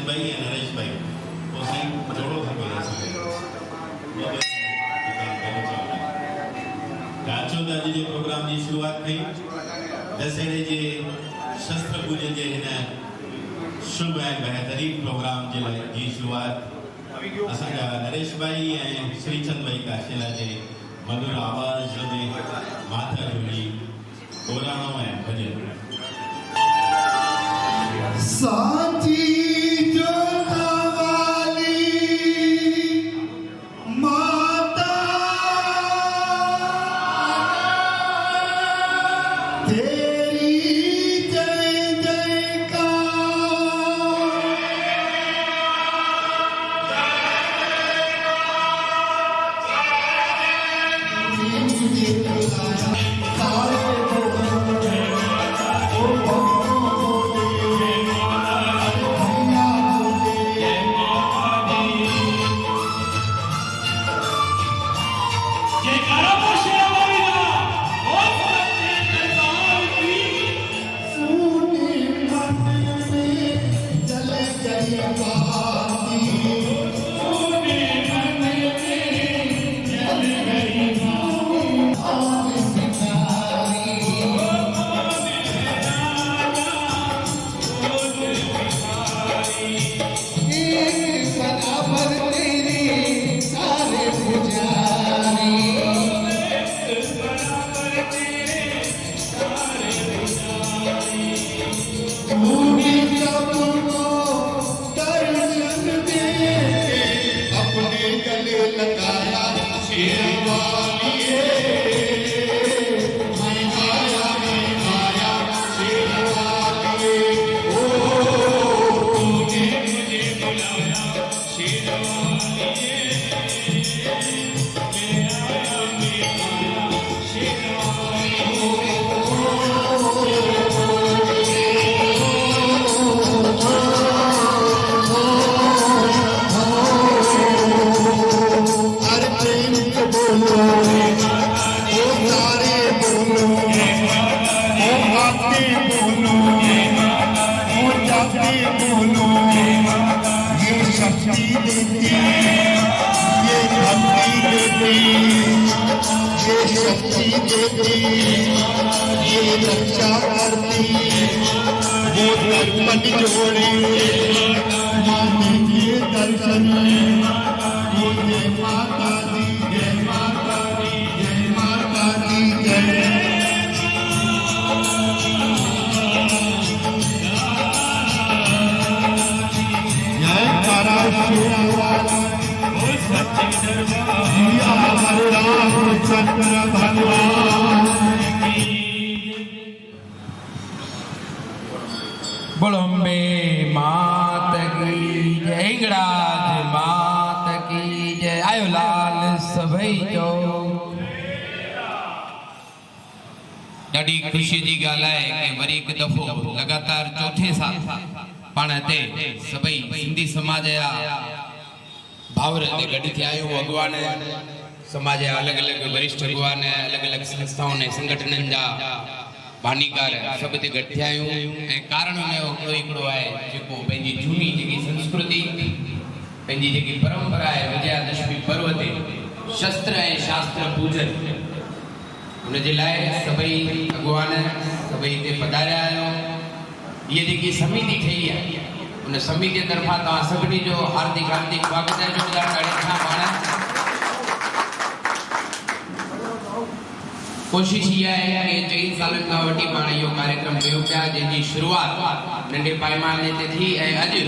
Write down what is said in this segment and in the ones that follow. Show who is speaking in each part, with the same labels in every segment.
Speaker 1: श्रीचंद भाई और नरेश भाई वो साईं जोड़ो थको राजो दादी जे प्रोग्राम की शुरुआत थी दशहरे के शस्त्र पूजन के इन शुभ और बेहतरीन प्रोग्राम के लिए जी शुरुआत असांजा नरेश भाई और श्रीचंद भाई काशेला के मधुर आवाज में माथा जोड़ी गोराणो है भजन
Speaker 2: साची
Speaker 3: बोलो अम्बे मात की जय, हिंगराज मात की जय। आयो लाल सभई जो ॾाढी ख़ुशी जी ॻाल्हि आहे कि वरी हिकु दफ़ो लगातार चौथे साल पाण हिते सभई सिंधी समाज जा भाउर हिते गॾु थिया आहियूं। अॻवान समाज जा अलॻि अलॻि वरिष्ठ अॻवान अलॻि अलॻि संस्थाउनि ऐं संगठननि जा बानीकार सभु हिते गॾु थिया आहियूं ऐं कारण हुनजो हिकिड़ो आहे जेको पंहिंजी झूनी जेकी संस्कृति पंहिंजी जेकी परंपरा आहे विजयादशमी पर्व ते शस्त्र ऐं शास्त्र पूजन उनजे लाइ सभई अॻवान सभई हिते पधारिया आहियो। हीअ जेकी समिति ठही आहे उन समिति तरफ़ां तव्हां सभिनी जो हार्दिक हार्दिक स्वागत आहे। जो ॿुधाइण पाण कोशिश इहा आहे कि 4 सालनि खां वठी पाण इहो कार्यक्रम कयूं पिया जंहिंजी शुरूआत नंढे पैमाने ते थी ऐं अॼु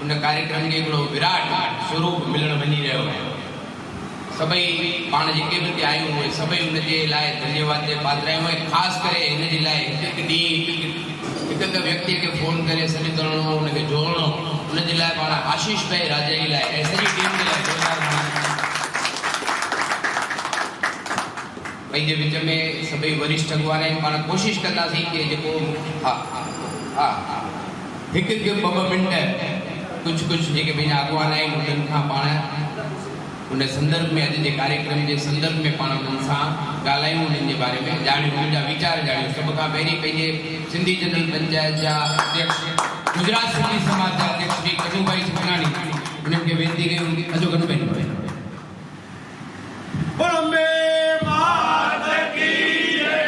Speaker 3: उन कार्यक्रम खे हिकिड़ो विराट स्वरूप मिलण वञी रहियो आहे। सभई पाण जेके बि हिते आहियूं उहे सभई उनजे लाइ धन्यवाद जे पात्र आहियूं ऐं ख़ासि करे हिन जे लाइ हिकु ॾींहुं हिकु व्यक्ति खे फोन करे सॾु करणो उनखे जोड़णो उनजे लाइ पाण आशीष भाई राजाई लाइ ऐं सॼी टीम जे लाइ पंहिंजे विच में सभई वरिष्ठ अॻवान आहिनि। पाण कोशिशि कंदासीं कि जेको हिकु हिकु ॿ मिंट कुझु जेके पंहिंजा अॻवान आहिनि उन्हनि खां पाण उन संदर्भ में अॼु जे कार्यक्रम जे संदर्भ में पाण उन्हनि सां ॻाल्हायूं उन्हनि जे बारे में ॼाणियूं उन्हनि जा वीचार ॼाणियूं। सभ खां पहिरीं पंहिंजे सिंधी जनरल पंचायत जा अध्यक्ष गुजरात सिंधी समाज जा अध्यक्ष श्री कटुभाई सुखनाणी उन्हनि खे वेनती कयूं। अचो कटुभाई।
Speaker 4: बॉम्बे मात की जय।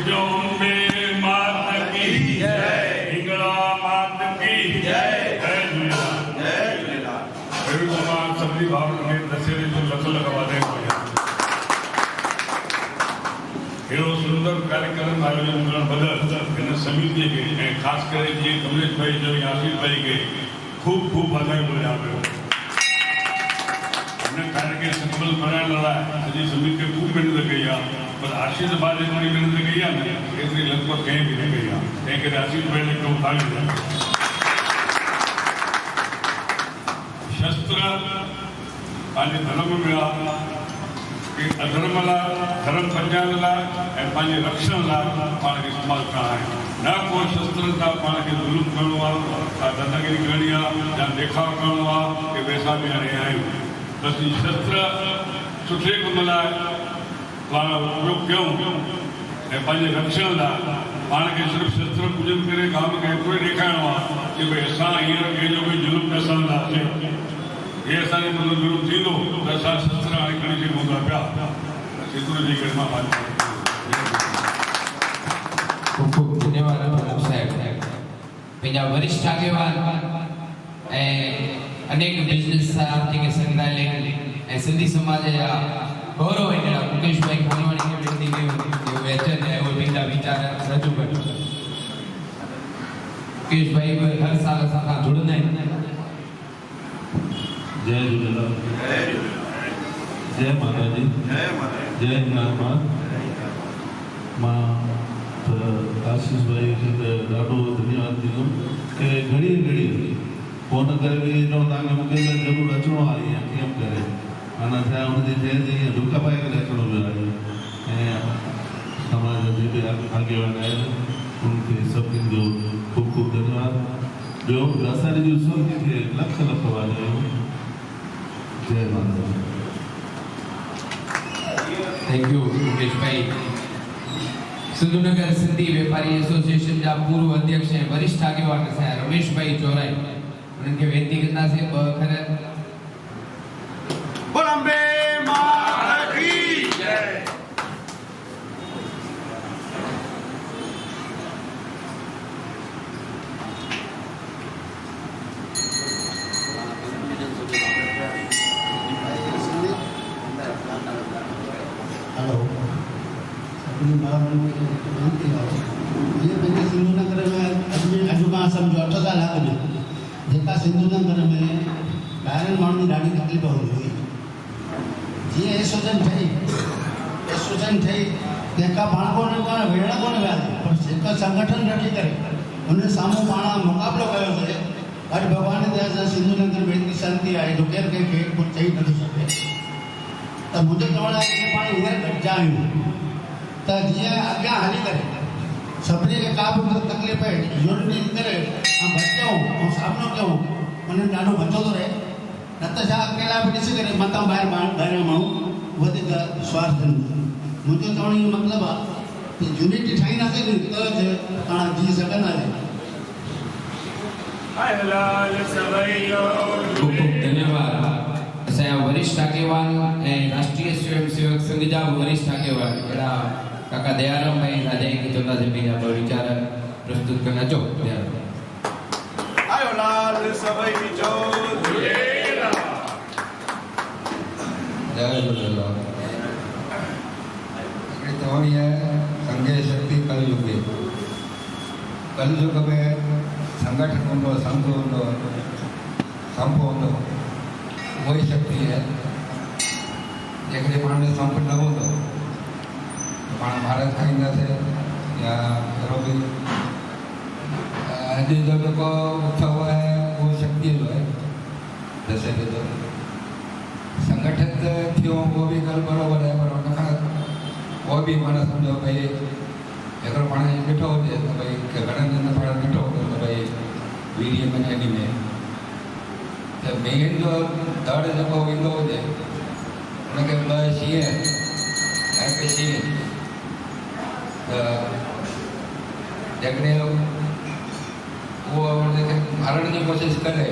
Speaker 4: बॉम्बे मात की जय। हिंगला मात की जय। जय झूलेलाल। भगवान सभी भावों में दशहरे जो लख लख वाधायूं हुजनि। अहिड़ो सुंदर कार्यक्रम आयोजन करण बदल हिन समितीअ खे ऐं ख़ासि करे जीअं कमलेश भाई जो या आशीष भाई खे खूब खूब वाधायूं ॾियां पियो। हिन कार्य खे सफल बनाइण लाइ सॼी समिती खूब महिनत कई आहे, पर आशीष भाई जेतिरी महिनत कई आहे न एतिरी लॻभॻि कंहिं बि न कई आहे। तंहिं करे आशीष भाई खे कमु ताली ॾियां। शस्त्र पंहिंजे धर्म में आहे कि अधर्म लाइ धर्म बचाइण लाइ ऐं पंहिंजे रक्षण लाइ पाण खे इस्तेमालु करणा आहिनि। न को शस्त्रनि सां पाण खे ज़ुल्म करणो आहे, का दादागिरी करणी आहे, या देखाव करणो आहे कि पैसा बि हाणे आहियूं। बसि शस्त्र सुठे कम लाइ पाण उपयोग कयूं ऐं पंहिंजे रक्षण लाइ पाण खे सिर्फ़ु शस्त्र पूजन करे गाम खे एतिरो ई ॾेखारिणो आहे कि भई असां हींअर कंहिंजो कोई ज़ुल्म न सहंदासीं। ये असांजे मतिलबु ज़रूरु थींदो त असां शस्त्र हाणे खणी सघूं था पिया। एतिरो जी करे मां
Speaker 3: खूब खूब धन्यवाद प्रमुख साहब। पंहिंजा वरिष्ठ आगेवान ऐं अनेक बिजनेस जेके संकળાયેલ ऐं सिंधी समाज जा गौरव आहिनि मुकेश भाई खानवाणी खे वेनती कयूं कि उहे अचनि ऐं उहे पंहिंजा वीचार रजू कनि। मुकेश भाई बि हर साल असां सां जुड़ंदा आहिनि।
Speaker 5: जय झूलेलाल। जय माता दी। जय हिंगलाज मां आशीष भाई खे ॾाढो धन्यवाद ॾींदुमि कि घड़ी फ़ोन करे बि चवंदा कि मूंखे ज़रूरु अचिणो आहे ईअं कीअं करे माना छा हुनजी जयंती ईअं ॾुक पाए करे अचिणो पियो आहे। ऐं समाज जा जेके आगेवान आहिनि उनखे सभिनी जो ख़ूब ख़ूब धन्यवाद। ॿियो असांजी जो समिती खे लख लख वाधायूं। जय माता।
Speaker 3: थैंक यू मुकेश भाई। सिंधुनगर सिंधी व्यापारी एसोसिएशन जा पूर्व अध्यक्ष ऐं वरिष्ठ आगेवान असांजा रमेश भाई चौराई उन्हनि खे वेनती कंदासीं ॿ अखर।
Speaker 4: बॉम्बे मात की जय।
Speaker 2: हेलो सभिनी भाउरनि खे वेनती आहे जीअं पंहिंजे सिंधुनगर में अॼु खां सम्झो 8 साल अॻु जेका सिंधुनगर में ॿाहिरनि माण्हुनि जी ॾाढी तकलीफ़ हूंदी हुई। जीअं एसोसिएशन ठही कंहिंखां पाण कोन वेड़ कोन वियासीं, पर हिकु संगठन रखी करे हुन साम्हूं पाण मुक़ाबिलो कयोसीं। अॼु भॻवान जी दया सां सिंधुनगर में एतिरी शांति आहे जो केरु कंहिंखे कुझु चई नथो सघे। त मुंहिंजो चवणु आहे कि पाण हींअर गॾिजा आहियूं त जीअं अॻियां हली करे सभिनी खे का बि तकलीफ़ यूनिटी करे ऐं बचूं ऐं सामनो कयूं उन्हनि ॾाढो बचो थो रहे। न त छा अकेला बि ॾिसी करे मथां ॿाहिरि माण्हू वधीक स्वार्थ ॾींदा। मुंहिंजो चवण जो मतिलबु आहे कि यूनिटी ठाहींदासीं त पाण जी सघंदासीं।
Speaker 3: खूब खूब धन्यवाद। असांजा वरिष्ठ आगेवान ऐं राष्ट्रीय स्वयंसेवक संघ जा वरिष्ठ आगेवान अहिड़ा काका दयाराम भाई राजा खे चवंदासीं पंहिंजा ॿ वीचार प्रस्तुत कनि। अचो दयाराम।
Speaker 6: जय झूलेलाल। हिकिड़ी चवणी आहे संघे शक्ति कलयुगे। कलयुग में संगठन हूंदो, संघ हूंदो, संप हूंदो, उहा ई शक्ति आहे। जेकॾहिं पाण में संप न हूंदो त पाण भारत खाईंदासीं या कहिड़ो बि। अॼु जो जेको उत्सव आहे उहो शक्तिअ जो आहे, दशहरे जो। संगठन थियो उहो बि ॻाल्हि बराबरि आहे, पर उनखां उहो बि माना सम्झो भई हिकिड़ो पाण ॾिठो हुजे त भई घणनि ॾींहंनि पाण ॾिठो हूंदो त भई वीडियो में अॻी में त ॿियनि जो दड़ जेको ईंदो हुजे उनखे ॿ शींहं ऐं हिकु शींहं जेकॾहिं उहो हुनखे मारण जी कोशिशि करे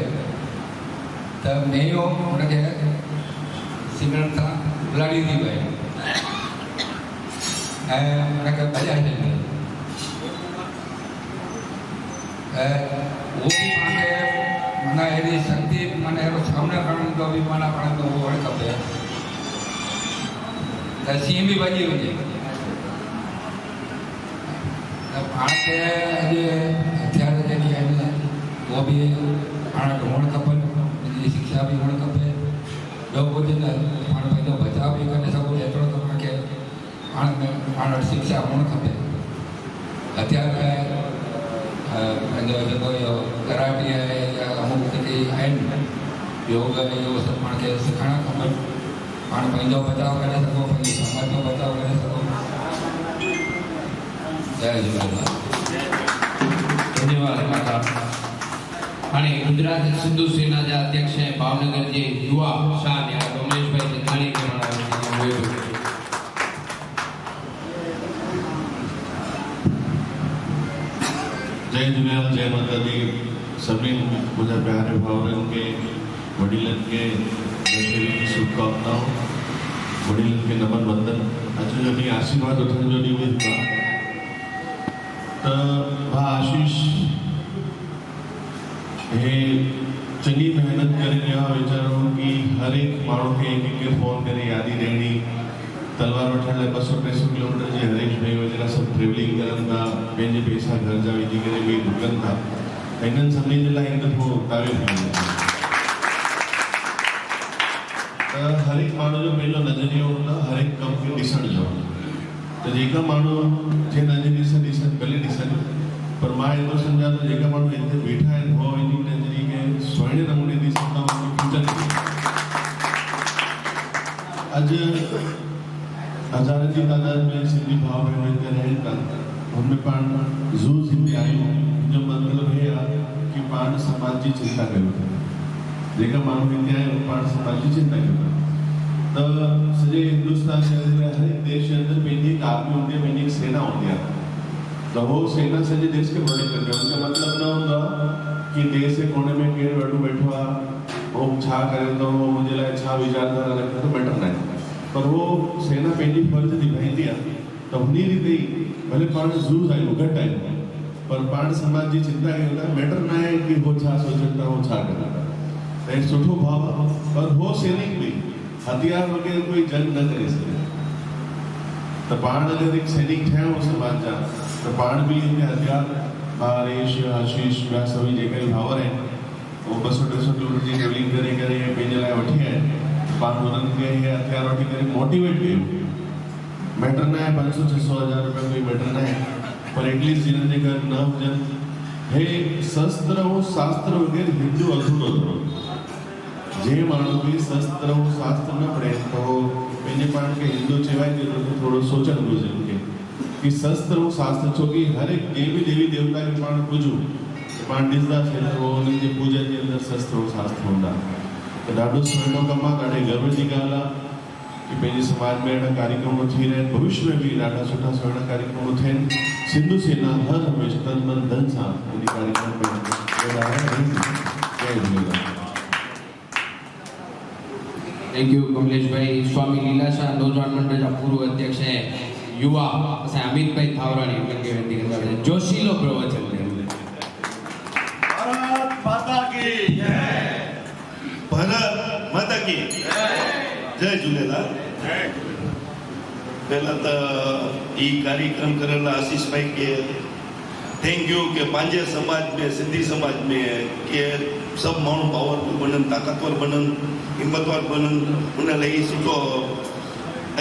Speaker 6: त मेयो हुनखे सिगड़नि सां लड़ी थी वए ऐं हुनखे भॼाए छॾियो ऐं उहो बि पाण माना अहिड़ी शक्ति माना अहिड़ो सामनो करण जो बि माना पाण खे उहो हुअणु खपे त सीं बि भॼी वञे त पाण खे अॼु हथियार जेके आहिनि उहो बि पाण खे हुअणु खपनि उनजी शिक्षा बि हुअणु खपे ॿियो कुझु न पाण पंहिंजो बचाव बि करे सघूं एतिरो त पाण खे पाण वटि शिक्षा हुअणु खपे हथियार पंहिंजो जेको इहो कराटे आहे या अमुक जेके आहिनि योग आहे इहो सभु पाण खे सिखणु खपनि पाण पंहिंजो बचाव करे सघो पंहिंजे समाज जो बचाव करे सघो जय झूलेलाल
Speaker 3: धन्यवाद काका हाणे गुजरात सिंधु सेना जा अध्यक्ष ऐं भावनगर जे युवा शान या रमेश भाई चंदाणी करण आयो
Speaker 5: जय झूलेलाल जय माता दी सभी मुझे प्यारे भावरनि के वडीलन के दशहरे की शुभकामनाओं वडीलन के नमन वंदन अज जो ॾींहुं आशीर्वाद वठण जो ॾींहुं बि था त भाउ आशीष हे चङी मेहनत करे कयो आहे वीचारो कि हर एक माण्हू खे हिकु फोन करे यादी ॾियणी तलवार वठण लाइ 200-300 किलोमीटर जे हरेश भाई वग़ैरह सभु ट्रेवलिंग करनि था पंहिंजे पैसा घर जा विझी करे बि डुकनि था हिननि सभिनी जे लाइ हिकु दफ़ो तारीफ़ कयूं त हर हिकु माण्हू जो पंहिंजो नज़रियो हूंदो आहे हर हिकु कम खे ॾिसण जो त जेका माण्हू जे नज़रिए सां ॾिसनि भले ॾिसनि पर मां एतिरो सम्झां थो जेका माण्हू हिते वेठा आहिनि उहो पंहिंजी नज़रिए खे सुहिणे नमूने ॾिसंदा खींचनि अॼु हज़ारनि जी तादाद में सिंधी भाउ भेण हिते रहनि था हुनमें पाण ज़ू सिंधी आहियूं जो मतिलबु हे आहे कि पाण समाज जी चिंता कयूं था जेका माण्हू हिते आहिनि पाण समाज जी चिंता कयूं था त सॼे हिंदुस्तान जे अंदरि हर हिकु देश जे अंदरि पंहिंजी हिकु आर्मी हूंदी आहे पंहिंजी हिकु सेना हूंदी आहे त उहो सेना सॼे देश खे प्रोटेक्ट कंदी आहे हुनजो मतिलबु न हूंदो आहे कि देश जे कोने में केरु वेठो वेठो आहे उहो छा करे थो उहो मुंहिंजे लाइ छा वीचारधारा रखे थो मैटर न आहे पर वो सेना पंहिंजी फर्ज़ निभाईंदी आहे त हुन रीति ई भले पाण ज़ूज़ आहियूं घटि आहियूं पर पाण समाज जी चिंता कयूं था मैटर न आहे कि उहो छा सोचनि था उहो छा कनि था त हिकु सुठो भाव आहे पर उहो सैनिक बि हथियार वग़ैरह कोई जंग न करे सघे त पाण अगरि हिकु सैनिक ठहिया आहियूं समाज जा त पाण बि हिते हथियार हरेश आशीष ॿिया सभई जेका बि भावर आहिनि उहो 200-300 किलोमीटर जी ट्रेवलिंग करे करे पंहिंजे लाइ वठी आया आहिनि पाण हुननि खे हे हथियार वठी करे मोटिवेट कयूं मैटर न आहे 500-600 रुपया कोई मैटर न आहे पर एटलीस्ट जिन्हनि जे घर न हुजनि हे शस्त्र ऐं शास्त्र वग़ैरह हिंदू अधूरो अथव जे माण्हू बि शस्त्र ऐं शास्त्र न पढ़े त उहो पंहिंजे पाण खे हिंदू चवाए थी थोरो सोचणु घुरिजे उनखे कि शस्त्र ऐं शास्त्र छो कि हर हिकु कंहिं बि देवी देवता खे पाण पूजूं पाण ॾिसंदासीं त उहो हुननि जे पूॼा जे अंदरि शस्त्र ऐं शास्त्र हूंदा त ॾाढो सुहिणो कमु आहे ॾाढे गर्व जी ॻाल्हि आहे कि पंहिंजे समाज में अहिड़ा कार्यक्रम थी रहिया आहिनि भविष्य में बि ॾाढा सुठा सुहिणा कार्यक्रम थियनि सिंधु सेना हर हमेशह तन मन धन सां इन कार्यक्रम में जय झूलेलाल
Speaker 3: थैंक यू कमलेश भाई स्वामी लीलाशाह नौजवान मंडल जा पूर्व अध्यक्ष ऐं युवा असां अमित भाई थावराणी उन्हनि खे वेनती कंदा जोशीलो प्रवचन
Speaker 1: भारत माता की जय भारत माता की जय झूलेलाल पहला तो ये कार्यक्रम करेला आशीष भाई के थैंक यू के पंहिंजे समाज में सिंधी समाज में के सब माण्हू पावरफुल बनन ताकतवर बनन हिम्मतवार बनन उन लाइ सुठो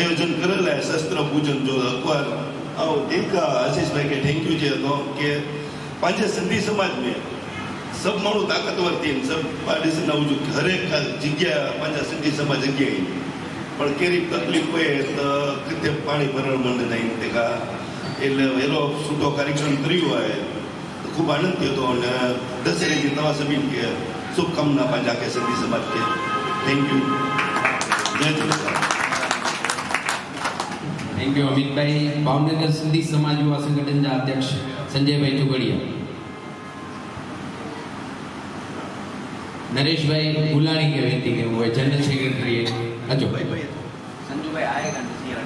Speaker 1: आयोजन करेल है शस्त्र पूजन जो अखबार और एक आशीष भाई के थैंक यू चए थो के पंहिंजे सिंधी समाज में सब माण्हू ताकतवर थियनि सब ॾिसंदा हुजूं हर एक जॻह पंहिंजा सिंधी समाज अॻियां आहिनि पर कहिड़ी तकलीफ़ पए त किथे पाणी भरणु मंडंदा आहिनि तंहिंखां अहिड़ो सुठो कार्यक्रम करियो आहे त ख़ूब आनंद थियो थो अने दशहरे जी तव्हां सभिनि खे शुभकामना पंहिंजा के सिंधी समाज खे थैंक यू जय झूलेलाल
Speaker 3: थैंक यू अमित भाई। भावनगर सिंधी समाज युवा संगठन जा अध्यक्ष संजय भाई चुगड़िया। नरेश भाई गुलानी के वेती के वो जनरल सेक्रेटरी है। अजो संजू भाई आएगा नहीं यार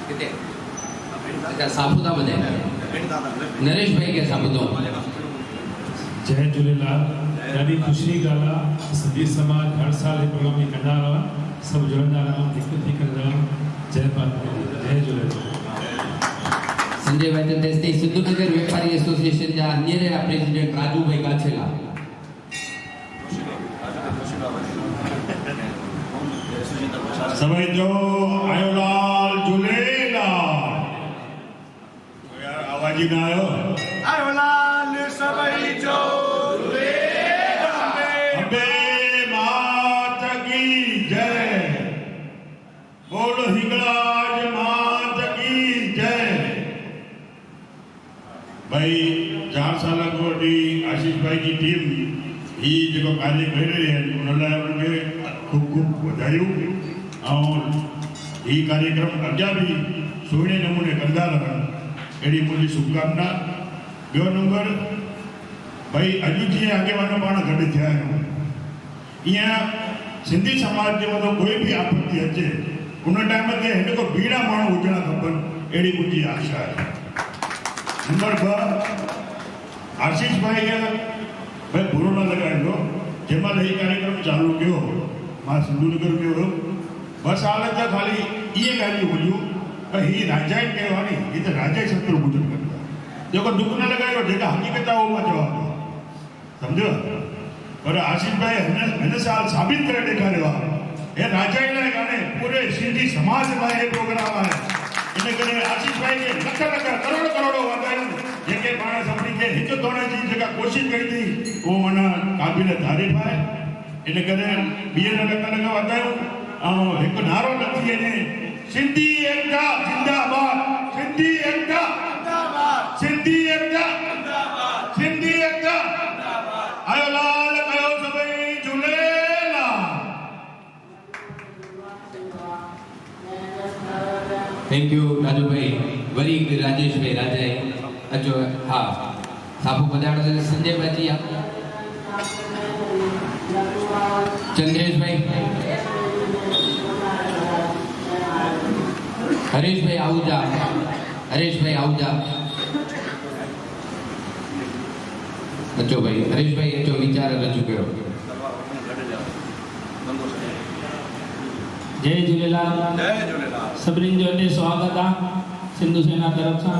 Speaker 3: कितने अच्छा साबुदा बने नरेश भाई के साबुदो।
Speaker 7: जय झूलेलाल। ॾाढी ख़ुशी जी ॻाल्हि आहे। सिंधी समाज हर साल हिकु प्रोग्राम में कंदा रहा, सभु जुड़ंदा रहा, हिकु थी कंदा रहा। जय भारत, जय झूलेलाल।
Speaker 3: संजय भाई तो देश सिंधु नगर व्यापारी एसोसिएशन जा अन्य प्रेसिडेंट राजू भाई काछेला।
Speaker 4: सभई जो आयोलाल झूलेलाल। यार आवाज ही ना आयो। आयोलाल सभई जो झूलेलाल। अबे मात की जय। बोलो हिंगलाज मात की जय। भाई 4 साल अॻु आशीष भाई की टीम ही जो कार्य कर रही है उन्होंने खूब खूब बधाई और ये कार्यक्रम अॻियां भी सुहिणे नमूने कंदा रहनि अहिड़ी मुंहिंजी शुभकामना। ॿियो नंबर भाई अॼु जीअं अॻेवान पाण गॾु थिया आहियूं ईअं सिंधी समाज जे मथां कोई बि आपत्ति अचे उन टाइम ते हिन खां ॿीड़ा माण्हू हुजणा खपनि अहिड़ी मुंहिंजी आशा आहे। नंबर 2 आशीष भाई भाई बुरो न लॻाईंदो जंहिंमहिल हीउ कार्यक्रम चालू कयो मां सिंधु नगर में हुयो 2 साल त ख़ाली इहे ॻाल्हियूं हुयूं भई हीउ राजाइन कयो आहे नी हीउ त राजा ई शत्रु पूजन कंदा जेको दुख न लॻायो जेका हक़ीक़त आहे उहो मां जवाबु ॾियो सम्झो। पर आशीष भाई हिन साल साबित करे ॾेखारियो आहे हे राजा ई लाइ कान्हे पूरे सिंधी समाज लाइ हे प्रोग्राम आहे। इन करे आशीष भाई खे लख लख करोड़ करोड़ वाधायूं जेके पाण सभिनी खे हिकु तोड़े जी जेका कोशिशि कई थी उहो माना क़ाबिल तारीफ़ आहे। इन करे ॿीहर लख लख वाधायूं ऐं हिकु नारो लथी वञे सिंधी एकता जिंदाबाद। सिंधी एकता जिंदाबाद। सिंधी एकता जिंदाबाद। सिंधी एकता जिंदाबाद। आयो लाल कयो सभई झूलेलाल।
Speaker 3: थैंक यू राजू भाई। वरी राजेश भाई राजा अजो हाँ साबु बजाड़ो संजय भाई जी चंद्रेश भाई हरीश भाई आहूजा। हरीश भाई आहूजा अचो भाई हरीश भाई अचो वीचार रजू कयो।
Speaker 8: जय झूलेलाल। सभिनी जो हिते स्वागत आहे सिंधु सेना तरफ़ सां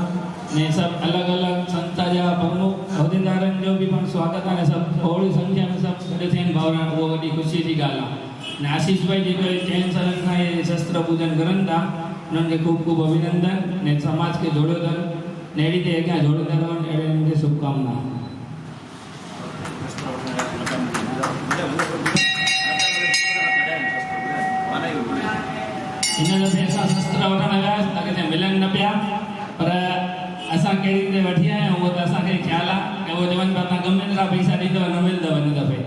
Speaker 8: ने सभु अलॻि अलॻि संस्था जा प्रमुख उहिदेदारनि जो बि पण स्वागत आहे। सभु थोरी संख्या में सभु गॾु थियनि भाउर उहो वॾी ख़ुशी जी ॻाल्हि आहे। ने आशीष भाई जेके चइनि सालनि खां इहे शस्त्र पूजन करनि था उन्हनि खे ख़ूब ख़ूब अभिनंदन ने समाज खे जोड़ियो अथनि ने अहिड़ी ते अॻियां जोड़ींदा रहनि अहिड़े मूंखे शुभकामना। हिन दफ़े असां शस्त्र वठण वियासीं त किथे मिलनि न पिया पर असां कहिड़ी रीते वठी आया आहियूं उहो त असांखे ख़्यालु आहे की उहो चवनि पिया तव्हां गमे एतिरा पैसा ॾींदव न मिलंदव हिन दफ़े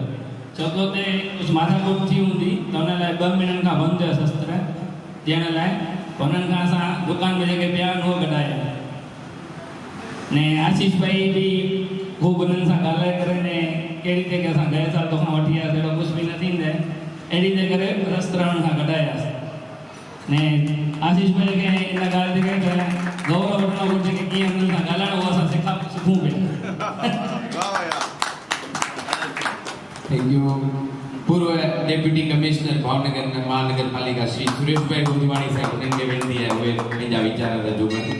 Speaker 8: छो की हुते कुझु माथाकूट थी हूंदी त हुन लाइ 2 महीननि खां बंदि हुया शस्त्र ॾियण लाइ हुननि खां असां दुकान में जेके पिया आहिनि उहो कढाया ने आशीष भाई बि ख़ूब हुननि सां ॻाल्हाए करे ने कहिड़ी रीते की असां गए साल तोखां वठी आयासीं अहिड़ो कुझु बि न थींदे अहिड़ी ते करे शस्त्र हुननि खां कढायासीं ने आशीष भाई खे इन ॻाल्हि ते गौरव वठणो घुरिजे की कीअं हुननि सां ॻाल्हाइणो उहो असां सिखूं पिया।
Speaker 3: Thank you. पूर्व डेप्यूटी कमिश्नर भावनगर महानगर पालिका श्री सुरेश भाई गोदवाणी साहब उन्हनि खे वेनती आहे उहे पंहिंजा वीचार रजू कनि।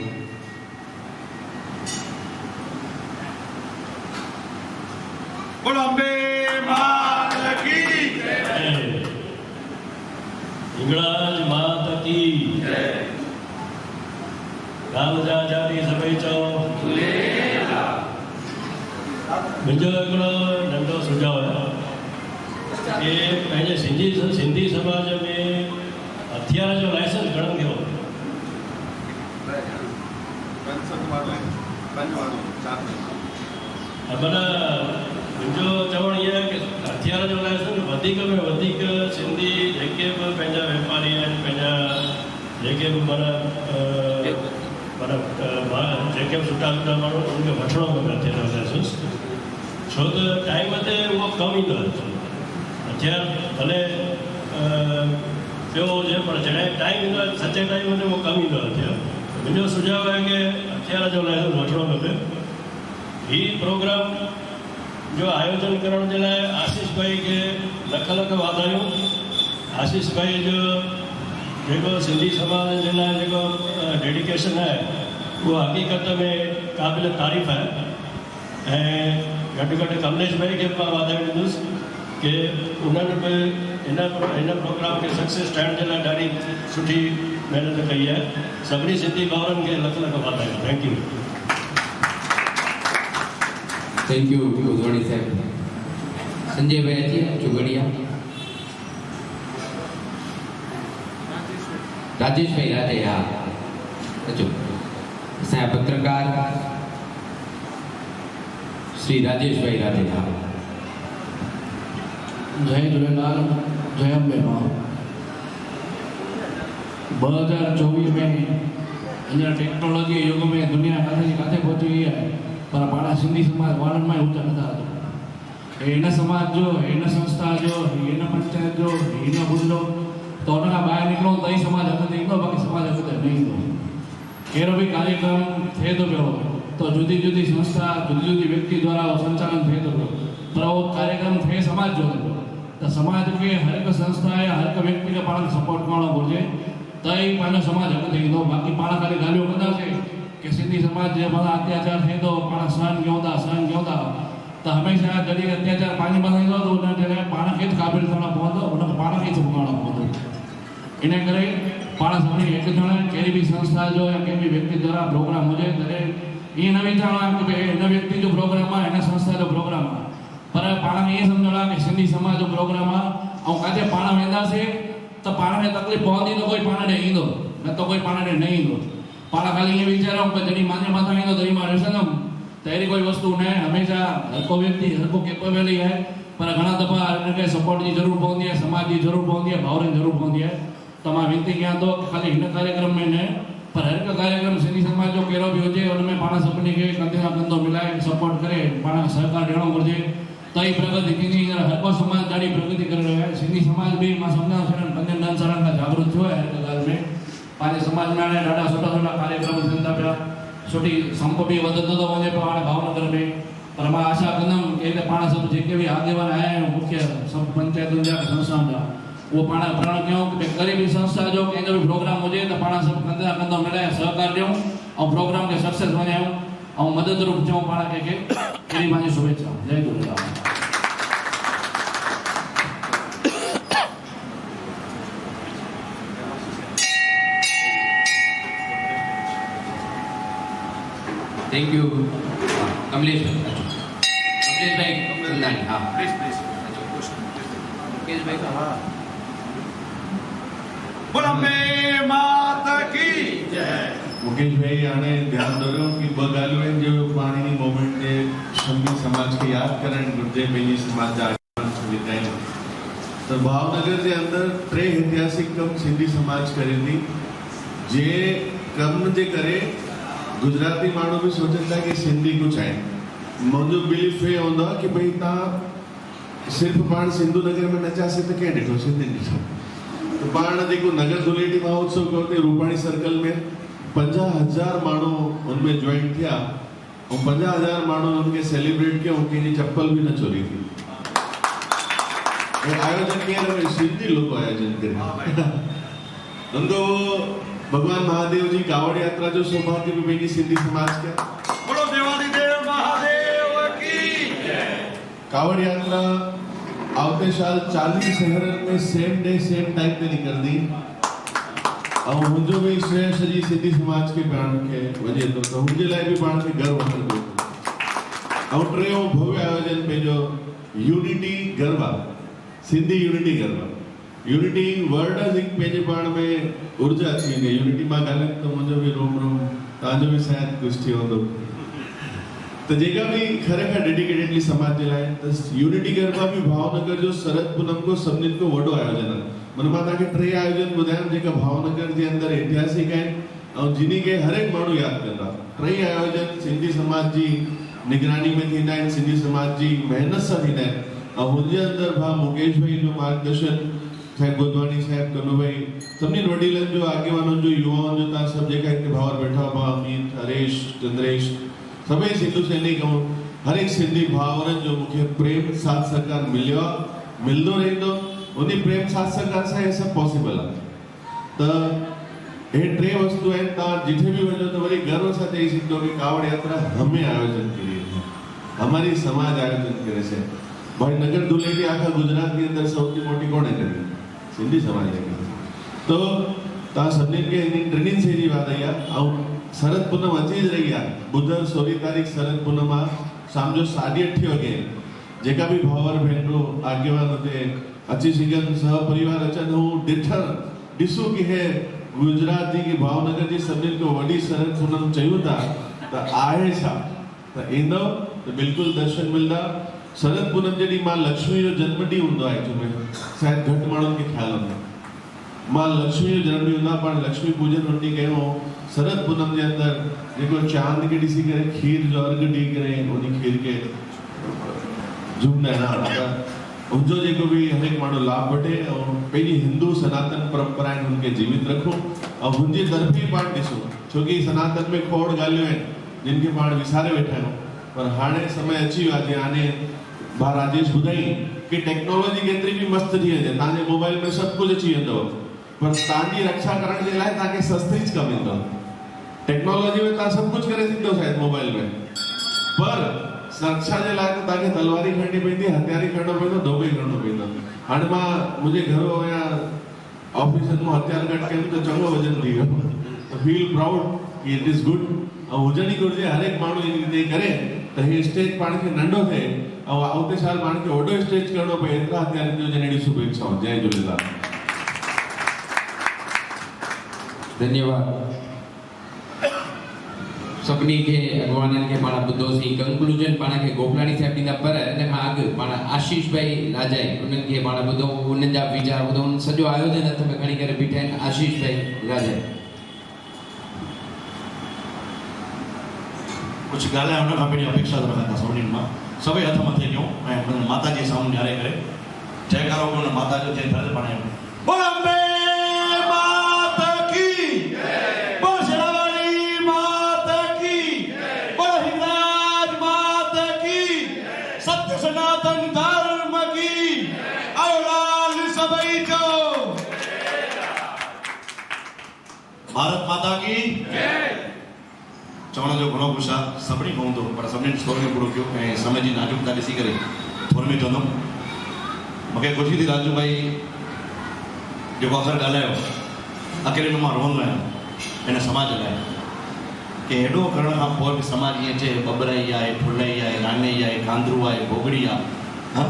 Speaker 4: बोलो अम्बे मात की जय।
Speaker 5: हिंगलाज मात की जय। राम जा जारी सभई चओ झूलेलाल। मुंहिंजो हिकिड़ो नंढो सुझाव आहे कि पंहिंजे सिंधी समाज में हथियार जो लाइसेंस घणो थियो माना मुंहिंजो चवणु इहो आहे कि हथियार जो लाइसेंस वधीक में वधीक सिंधी जेके बि पंहिंजा वापारी आहिनि पंहिंजा
Speaker 9: जेके बि जेके बि सुठा सुठा माण्हू उनखे वठिणो खपे हथे न महसूस छो त टाइम ते उहो कमु ईंदो आहे अचणु भले पियो हुजे पर जॾहिं टाइम ईंदो आहे सचे टाइम ते उहो कमु ईंदो आहे मुंहिंजो सुझाव आहे की हथियार जो लाइसेंस वठिणो खपे हीउ प्रोग्राम जो आयोजन करण जे लाइ आशीष भाई खे लख लख वाधायूं आशीष भाई जो जेको सिंधी समाज जे लाइ जेको डेडिकेशन आहे उहो हक़ीक़त में क़ाबिल तारीफ़ आहे ऐं घटि घटि कमलेश भाई खे मां वाधायूं ॾींदुसि कि उन्हनि बि हिन प्रोग्राम खे सक्सेस ठाहिण जे लाइ ॾाढी सुठी महिनत कई आहे सभिनी सिंधी भाउरनि खे लख लख वाधायूं
Speaker 3: थैंक यू उधोड़ी साहब संजय भाई अची चुगड़िया राजेश भाई राजे हाँ अचो असांजा पत्रकार श्री राजेश भाई राजे हाँ
Speaker 10: जय झूलेलाल जय अम्बे मां 2024 में अञा टेक्नोलॉजी युग में दुनिया किथे किथे पहुची वई आहे पर पाण सिंधी समाज वारनि मां ऊचा नथा अचूं हिन समाज जो हिन संस्था जो हिन पंचायत जो हिन गुंडो तो उनखां ॿाहिरि निकिरो त ई समाज अॻिते ईंदो बाक़ी समाज अॻिते न ईंदो कहिड़ो बि कार्यक्रम थिए थो पियो तो जुदी जुदी संस्था जुदी जुदी व्यक्ति द्वारा उहो संचालन थिए थो पियो पर उहो कार्यक्रम थिए समाज जो थो त समाज खे हर हिकु संस्था या हर हिकु व्यक्ति खे पाण खे सपोर्ट करणो घुरिजे त ई पंहिंजो समाज अॻिते ईंदो बाक़ी पाण ख़ाली ॻाल्हियूं कंदासीं कि सिंधी समाज जे मथां अत्याचार थिए थो पाण सहन कयूं था त हमेशह जॾहिं अत्याचार पंहिंजे मथां ईंदो त उन जे लाइ पाण खे ज क़ाबिल थियणो पवंदो उनखे पाण खे ज भुगतणो पवंदो इन करे पाण सभिनी हिकु ॼणे कहिड़ी बि संस्था जो या कंहिं बि व्यक्ति द्वारा प्रोग्राम हुजे तॾहिं ईअं न वीचारणो आहे कि भई हिन व्यक्ति जो प्रोग्राम आहे हिन संस्था जो प्रोग्राम आहे पर पाण खे ईअं सम्झणो आहे कि सिंधी समाज जो प्रोग्राम आहे ऐं किथे पाण वेंदासीं त पाण खे तकलीफ़ पवंदी त कोई पाण ॾे ईंदो न त कोई पाण ॾे न ईंदो पाण ख़ाली ईअं वीचारूं कि जॾहिं मुंहिंजे मथां ईंदो तॾहिं मां ॾिसंदुमि त अहिड़ी कोई वस्तु न आहे हमेशह हर को व्यक्ति हर को केपेबल ई आहे पर घणा दफ़ा हिनखे सपोर्ट जी ज़रूरत पवंदी आहे समाज जी ज़रूरत पवंदी आहे भाउरनि जी ज़रूरत पवंदी आहे तो मैं विनती कयां थो कि खाली हिन कार्यक्रम में न पर हर हिकु कार्यक्रम सिंधी समाज जो कहिड़ो बि हुजे हुन में पाण सभिनी खे कंधे सां कंधो मिलाए सपोर्ट करे पाण सहकार ॾियणो घुरिजे त ई प्रगति थींदी हर को समाज ॾाढी प्रगति करे रहियो आहे सिंधी समाज बि मां सम्झां थो 5-10 सालनि खां जागरूक थियो आहे हर हिकु ॻाल्हि में पंहिंजे समाज में हाणे ॾाढा सुठा सुठा कार्यक्रम थियनि था पिया सुठी संप बि वधंदो थो वञे पियो हाणे भावनगर में पर मां आशा कंदुमि कि हिते पाण सभु जेके बि आगेवान आया आहियूं मुख्य सभु पंचायतुनि जा संस्थाउनि जा वो पाण प्रण कयूं कि ग़रीबी संस्था जो कंहिंजो बि प्रोग्राम हुजे त पाण सभु कंधे सां कंधो मिलाए सहकार ॾियूं ऐं प्रोग्राम खे सक्सेस वञायूं ऐं मदद रूप थियूं पाण कंहिंखे अहिड़ी मुंहिंजी शुभेच्छा जय झूलेलाल
Speaker 3: थैंक यू कमलेश भाई सुंदानी हाँ प्लीज मुकेश भाई का हाँ
Speaker 5: मुकेश भाई हाणे ध्यानु धरियो कि ॿ ॻाल्हियूं आहिनि जो पाण इन मोमेंट ते सिंधी समाज खे यादि करणु घुरिजे पंहिंजी समाज जा आहिनि त भावनगर जे अंदरि 3 ऐतिहासिक कम सिंधी समाज करे थी जे कम जे करे गुजराती माण्हू बि सोचनि था कि सिंधी कुझु आहिनि मुंहिंजो बिलीफ इहो हूंदो आहे कि भई तव्हां सिर्फ़ु पाण सिंधु नगर में नचासीं त कंहिं ॾिठो सिंधी ॾिठो तो पाण जेको नगर धुलेटी महोत्सव कयो ते रूपाणी सर्कल में 50,000 माण्हू उनमें ज्वाइन थिया ऐं 50,000 माण्हू उनखे सेलिब्रेट कयो कंहिंजी चप्पल बि न चोरी थी आयोजन केरु सिंधी लोग आयोजन करे उनको भगवान महादेव जी कावड़ यात्रा जो सौभाग्य भी पंहिंजी सिंधी समाज के बोलो देवादी देव महादेव की कावड़ यात्रा आवते साल 40 शहरनि में सेम डे सेम टाइम ते निकिरंदी ऐं मुंहिंजो बि श्रेय सॼी सिंधी समाज खे पाण खे वञे थो त हुनजे लाइ बि पाण खे गर्व थींदो ऐं टियों भव्य आयोजन पंहिंजो unity garba Sindhi unity garba unity word हिकु पंहिंजे पाण में ऊर्जा अची वेंदी यूनिटी मां ॻाल्हायां त मुंहिंजो बि रोम रोम तव्हांजो बि शायदि कुझु थी हूंदो त जेका बि खरेखर डेडिकेटेडली समाज जे लाइ त यूनिटी गरबा बि भावनगर जो शरद पूनम को सभिनी खां वॾो आयोजन आहे मन मां तव्हांखे 3 आयोजन ॿुधाइनि जेका भावनगर जे अंदरि ऐतिहासिक आहिनि ऐं जिनी खे हर एक माण्हू यादि कंदा। 3 आयोजन सिंधी समाज जी निगरानी में थींदा आहिनि, सिंधी समाज जी महिनत सां थींदा आहिनि ऐं हुनजे अंदरि भाउ मुकेश भाई जो मार्गदर्शन, साहिब गोदवानी साहिब, कनू भाई, सभिनी वडीलनि जो, आगेवाननि जो, युवाओं जो, तव्हां सभु जेका हिते भाउर वेठा हुआ, अमित, हरेश, चंद्रेश, सभई सिंधु सैनिक ऐं हर एक सिंधी भाउरनि जो मूंखे प्रेम साथ सहकार मिलियो आहे, मिलंदो रहंदो। उन प्रेम साथ सहकार सां हे सभु पॉसिबल आहे। त हे 3 वस्तु आहिनि। तव्हां जिथे भी वञो त वरी गर्व सां चई सघंदो कि कावड़ यात्रा हमें आयोजन करी है, हमारी समाज आयोजन करे છે। भाई नगर दुलेटी आखा गुजरात के अंदर સૌથી મોટી કોણે કરી? सिंधी समाज ने करी। तो तव्हां सभिनी खे इन ट्रेनिंग से जी बात आई आहे। ऐं शरद पूनम अची ज रही आहे। बुधर 16 तारीख़ शरद पूनम आहे, शाम जो 8:30 वॻे। जेका भी भावर भेनरूं आगेवान हुते अची सघनि, सह परिवार अचनि, हू ॾिसूं कि हे गुजरात जी की भावनगर जी सभिनी खां वॾी शरद पूनम चयूं था त आहे छा, त ईंदव त बिल्कुलु दर्शन मिलंदा। शरद पूनम जे ॾींहुं मां लक्ष्मी जो जन्म ॾींहुं हूंदो आहे। एक्चुअली शायदि घटि माण्हुनि खे ख़्यालु हूंदो, मां लक्ष्मी जो जन्म ॾींहुं हूंदो आहे, पाण लक्ष्मी पूजन उन ॾींहुं कयूं। शरद पूनम जे अंदरि जेको चांद खे ॾिसी करे खीर जो अर्घ ॾेई करे उन खीर खे झुमंदा आहिनि। उनजो जेको भी हर एक माण्हू लाभ वठे ऐं पंहिंजी हिंदू सनातन परंपरा आहिनि उनखे जीवित रखो ऐं हुनजी तरफ़ ई पाण ॾिसूं, छोकी सनातन में खोड़ ॻाल्हियूं आहिनि जिन खे पाण विसारे वेठा आहियूं। पर हाणे समय अची वियो आहे, जे हाणे भाउ राजेश ॿुधाई कि टेक्नोलॉजी केतिरी भी मस्त थी वञे, तव्हांजे मोबाइल में सभु कुझु अची वेंदव, पर तव्हांजी रक्षा करण जे लाइ तव्हांखे सस्ती ज कमु ईंदव। टेक्नोलॉजी में तव्हां सभु कुझु करे सघंदव शायदि मोबाइल में, पर सुरक्षा जे लाइ तव्हांखे तलवारी खणणी पवंदी, हथियारी खणणो पवंदो, धोबी खणणो पवंदो। हाणे मां मुंहिंजे घर वया ऑफिसनि मां हथियार कढ कयमि त चङो वजन थी वियो, त फील प्राउड कि इट इज़ गुड। ऐं हुजणी घुरिजे हर एक माण्हू इन करे त हे स्टेज पाण खे नंढो थिए ऐं आवते साल पाण खे वॾो स्टेज करणो पए, एतिरा हथियार हुजनि, अहिड़ी शुभेच्छाऊं। जय झूलेलाल।
Speaker 3: धन्यवाद सभिनी खे अॻवाननि खे पाण ॿुधोसीं। कंक्लूजन पाण खे गोपलाणी साहिब ॾींदा, पर इन खां अॻु पाण आशीष भाई राजाई उन्हनि खे पाण ॿुधो, उन्हनि जा वीचार ॿुधो। उन सॼो आयोजन हथ में खणी करे बीठा आहिनि। आशीष भाई राजाई
Speaker 11: कुछ ॻाल्हाए हुन खां पहिरीं अपेक्षा थो रखां सभिनीनि मां सभई हथ मथे कयूं ऐं हुन माता जे साम्हूं ॾियारे करे जयकारो हुन माता जो थिए फर्ज़ पाणे बोल अम्बे माता की जय, बोल शेरावाली माता की जय, बोल हिंगराज माता की जय, सत्य सनातन धर्म की जय, आओ लाल सभई जो भारत माता की जय। चवण जो घणो कुझु आहे, सभिनी खां हूंदो, पर सभिनी थोरे में पूरो कयो ऐं समय जी नाजुकता ॾिसी करे थोरे में चवंदुमि। मूंखे ख़ुशी थी राजू भाई जेको अख़र ॻाल्हायो, अकेले में मां रोअंदो आहियां हिन समाज लाइ कि हेॾो करण खां पोइ बि समाज ईअं चए बबराई आहे, ठुलई आहे, रानई आहे, गांधरू आहे, भोगड़ी आहे।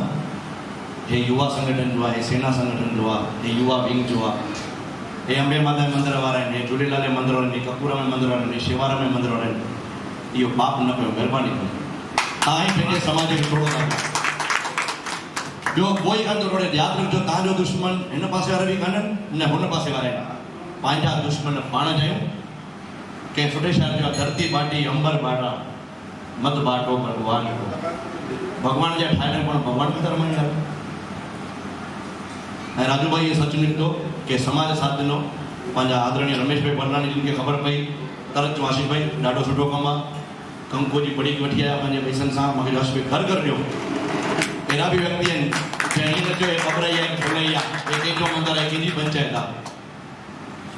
Speaker 11: हे युवा संगठन जो आहे, सेना संगठन जो आहे, हे युवा विंग जो आहे, हे अंबे माता मंदिर वारा आहिनि, हे झूलेलाल मंदिर वारा आहिनि, कपूरा में मंदिर वारा आहिनि, शेवारा में मंदिर वारा आहिनि। इहो पाप न कयो, महिरबानी कयो। तव्हां ई पंहिंजे समाज खे थोरो था ॿियो कोई कान थो टोड़े। यादि रखिजो, तव्हांजो दुश्मन हिन पासे वारा बि कान्हनि न हुन पासे वारा आहिनि, पंहिंजा दुश्मन पाण जायूं। कंहिं सुठे शहर जो धरती बाटी अंबर बाटा मत बाटो भगवान को, भगवान जा ठाहिण पाण भगवान खे त रमंदा। ऐं राजू भाई इहो सच निकितो कि समाज साथ ॾिनो। पंहिंजा आदरणीय रमेश भाई परनानी जिन खे ख़बर पई तरत चयो आशीष भाई ॾाढो सुठो कमु आहे, कंको जी पड़ी वठी आया पंहिंजे पैसनि सां, मूंखे आशीष भाई घर ॾियो। अहिड़ा बि व्यक्ति आहिनि जंहिं हीअं न चयो हे ख़बर आहे फुलई आहे, हे कंहिंजो मंदरु आहे, कंहिंजी पंचायत आहे।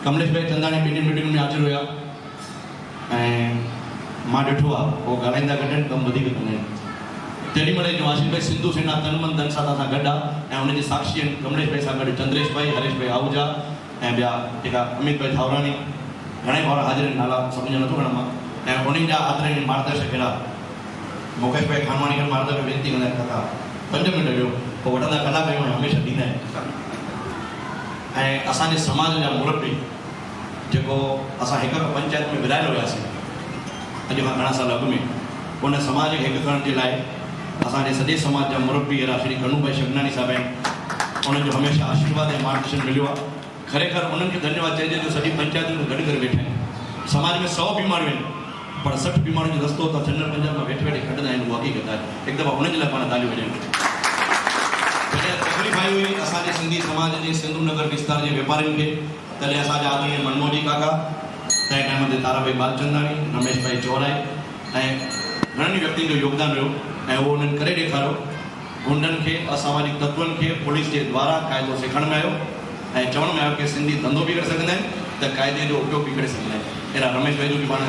Speaker 11: कमलेश भाई चंदाणी ॿिन्हिनि मीटिंग में हाज़िर हुया ऐं मां ॾिठो आहे उहो ॻाल्हाईंदा घटि आहिनि, कमु वधीक कंदा आहिनि। तेॾी महिल जो आशीष भाई सिंधु सेना तन मन धन सां असां गॾु आहे ऐं हुनजी साक्षी आहिनि कमलेश भाई सां गॾु चंद्रेश भाई, हरेश भाई आहूजा ऐं ॿिया जेका अमित भाई थावरानी, घणेई भाउर हाज़िर आहिनि, नाला सभिनी जा नथो खणां मां। ऐं उन्हनि जा आदरणीय मार्गदर्शक अहिड़ा मुकेश भाई खानवानी खे मार्गदर्शक वेनती कंदा आहिनि, कथा 5 मिंट ॾियो, पोइ वठंदा कलाक आहियूं हमेशह ॾींदा आहिनि। ऐं असांजे समाज जा मुरबी जेको असां हिक पंचायत में विरायल हुयासीं अॼु खां घणा साल अॻु में, उन समाज खे हिकु करण जे लाइ असांजे सॼे समाज जा मुरबी अहिड़ा श्री कनू भाई शगनानी साहिब आहिनि, उन्हनि जो हमेशह आशीर्वाद ऐं मार्गदर्शन मिलियो आहे खरेखर उन्हनि खे धन्यवाद चइजे जो सॼी पंचायतुनि खे गॾु करे वेठा आहिनि समाज में 100 बीमारियूं आहिनि पर 60 बीमारियुनि जो रस्तो त जनरल पंजाब में वेठे वेठे कढंदा आहिनि उहा हक़ीक़त आहे हिकु दफ़ा उन्हनि जे लाइ पाण तालियूं वॼायूं जॾहिं तकलीफ़ आई हुई असांजे सिंधी समाज जे सिंधु नगर विस्तार जे वापारियुनि खे तॾहिं असांजा आदरणीय मनमोहन काका तंहिं टाइम ते ताराभाई बालचंदाणी रमेश भाई चौराई ऐं घणनि व्यक्तियुनि जो योगदान हुयो ऐं उहो उन्हनि करे ॾेखारियो गुंडनि खे असामाजिक तत्वनि खे पुलिस जे द्वारा क़ाइदो सेखारण में आयो ऐं चवण में आयो कि सिंधी धंधो बि करे सघंदा आहिनि त क़ाइदे जो उपयोग बि करे सघंदा आहिनि अहिड़ा रमेश भाई जो बि पाण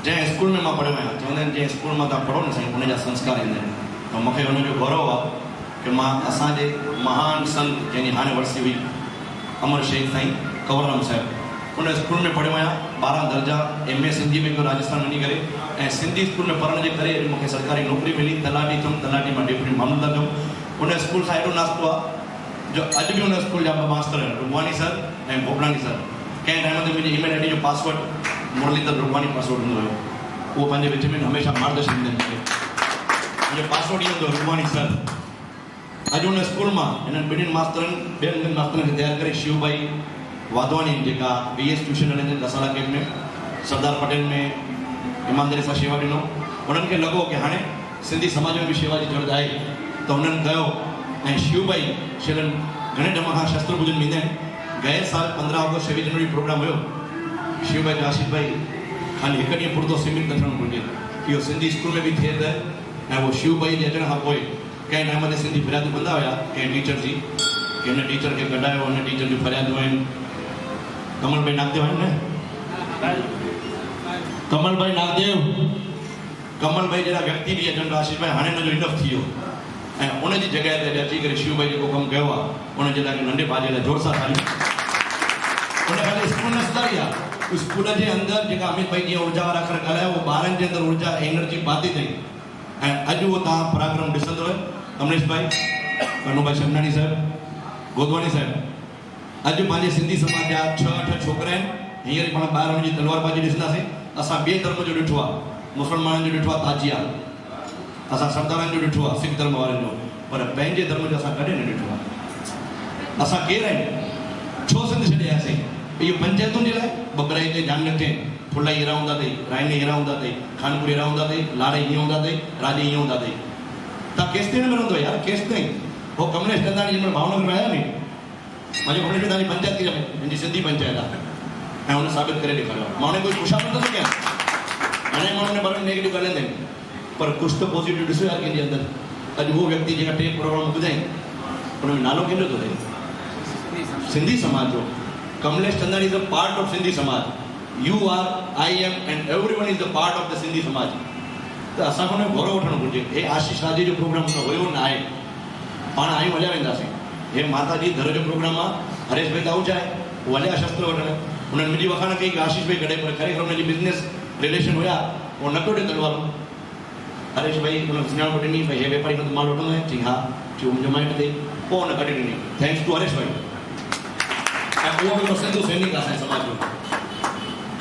Speaker 11: जंहिं स्कूल में मां पढ़ियो आहियां चवंदा आहिनि जंहिं स्कूल मां तव्हां पढ़ो न साईं उनजा संस्कार ईंदा आहिनि त मूंखे हुनजो गौरव आहे कि मां असांजे महान संत जंहिंजी हाणे वर्सी हुई अमर शेख साईं कंवरराम साहिब उन स्कूल में पढ़ियो आहियां 12 दर्जा MA सिंधी में कयो राजस्थान वञी करे ऐं सिंधी स्कूल में पढ़ण जे करे मूंखे सरकारी नौकरी मिली तलाटी थियुमि तलाटी मां डेप्यूटी मामलतदार थियुमि उन स्कूल सां एॾो नास्तो आहे जो अॼु बि उन स्कूल जा ॿ मास्तर आहिनि रुगवानी सर ऐं भोपलानी सर कंहिं टाइम ते मुंहिंजी ईमेल ID जो पासवर्ड मुरलीधर रुगवानी पासवर्ड हूंदो हुयो उहो पंहिंजे विच में हमेशह मार्गदर्शन ॾींदा आहिनि मुंहिंजो पासवर्ड ईंदो हुयो रुगवानी सर अॼु उन स्कूल मां हिननि ॿिन्हिनि मास्तरनि ॿियनि मास्तरनि खे तयारु करे शिवभाई वाधवानी जेका BS ट्यूशन हलंदी दसाला कैंप में सरदार पटेल में ईमानदारी सां शेवा ॾिनो उन्हनि खे लॻो कि हाणे सिंधी समाज में बि शेवा जी ज़रूरत आहे त उन्हनि कयो ऐं शिवभाई शरण घणे टाइम खां शस्त्र पूजन में ईंदा आहिनि गए साल 15 अगस्त 26 जनवरी प्रोग्राम हुयो शिवभाई जो आशीष भाई ख़ाली हिकु ॾींहुं पुरतो सीमित न थियणु घुरिजे इहो सिंधी स्कूल में बि थिए त ऐं उहो शिवभाई जे अचण खां पोइ कंहिं टाइम ते सिंधी फरियादूं कंदा हुया कंहिं टीचर जी कि हिन टीचर खे कढायो हिन टीचर जूं फरियादूं आहिनि कमल भाई नागदेव आहिनि न कमल भाई नागदेव कमल भाई जहिड़ा व्यक्ति बि अचनि आशीष भाई हाणे हुनजो इनफ थी वियो ऐं उनजी जॻह ते अची करे शिव भाई जेको कमु कयो आहे उनजे लाइ नंढे ॿार जे लाइ जोर सां तालियूं उन ख़ाली स्कूल न सुधारी आहे स्कूल जे अंदरि जेका अमित भाई जीअं ऊर्जा वारा अखर ॻाल्हायो उहो ॿारनि जे अंदरि ऊर्जा एनर्जी बाधी अथई ऐं अॼु उहो तव्हां पराक्रम ॾिसंदव कमलेश भाई कनूभाई शमनानी साहिब गोदवानी साहिब अॼु पंहिंजे सिंधी समाज जा 6-8 छोकिरा आहिनि हींअर पाण ॿाहिरि वञी तलवारबाजी ॾिसंदासीं असां ॿिए धर्म जो ॾिठो आहे मुस्लमाननि जो ॾिठो आहे ताजिया असां सरदारनि जो ॾिठो आहे सिख धर्म वारनि जो पर पंहिंजे धर्म जो असां कॾहिं न ॾिठो आहे असां केरु आहियूं छो सिंध छॾियासीं इहो पंचायतुनि जे लाइ बबराई ते जान नथे फुलाई अहिड़ा हूंदा अथई रायनी अहिड़ा हूंदा अथई खानपुर अहिड़ा हूंदा अथई लाड़े हीअं हूंदा अथई राजे हीअं हूंदा अथई तव्हां केसि ताईं में रहंदो यार केसि ताईं हो कमलेश नंदाणी जंहिंमहिल भावनगर में आया नी मुंहिंजो कमलेश नंदाणी पंचायत थी रहे मुंहिंजी सिंधी पंचायत आहे ऐं हुन साबित करे ॾेखारियो मां हुन कोई खुशामद नथो कयां हाणे माण्हू हुन बारे में नेगेटिव ॻाल्हाईंदा आहिनि पर कुझु त पॉज़िटिव ॾिसो यार कंहिंजे अंदरि अॼु उहो व्यक्ति जेका 3 प्रोग्राम ॿुधाई हुन में नालो कंहिंजो थो थिए सिंधी समाज जो Kamlesh Chandani is a part of Sindhi समाज you are I am and everyone is a part of the Sindhi समाज त असां हुन जो गौरव वठणु घुरिजे हे आशीष राजे जो प्रोग्राम न हुयो न आहे पाण आयूं हलिया वेंदासीं हे माता जी दर जो प्रोग्राम आहे हरेश भाई ताऊजा आहे उहो हलिया शस्त्र वठणु उन्हनि मुंहिंजी वखाण कई कि आशीष भाई कॾहिं पर खरेखर हुनजी बिज़नेस रिलेशन हुया उहो न पियो ॾे तलवार हरेश भाई हुन सुञाणप ॾिनी भई हे वापारी में माल वठंदो आहे चई हा चयो मुंहिंजो माइट थिए पोइ हुन कढी ॾिनी थैंक्स टू हरेश भाई ऐं उहो बि सिंधु सैनिक आहे असांजे समाज जो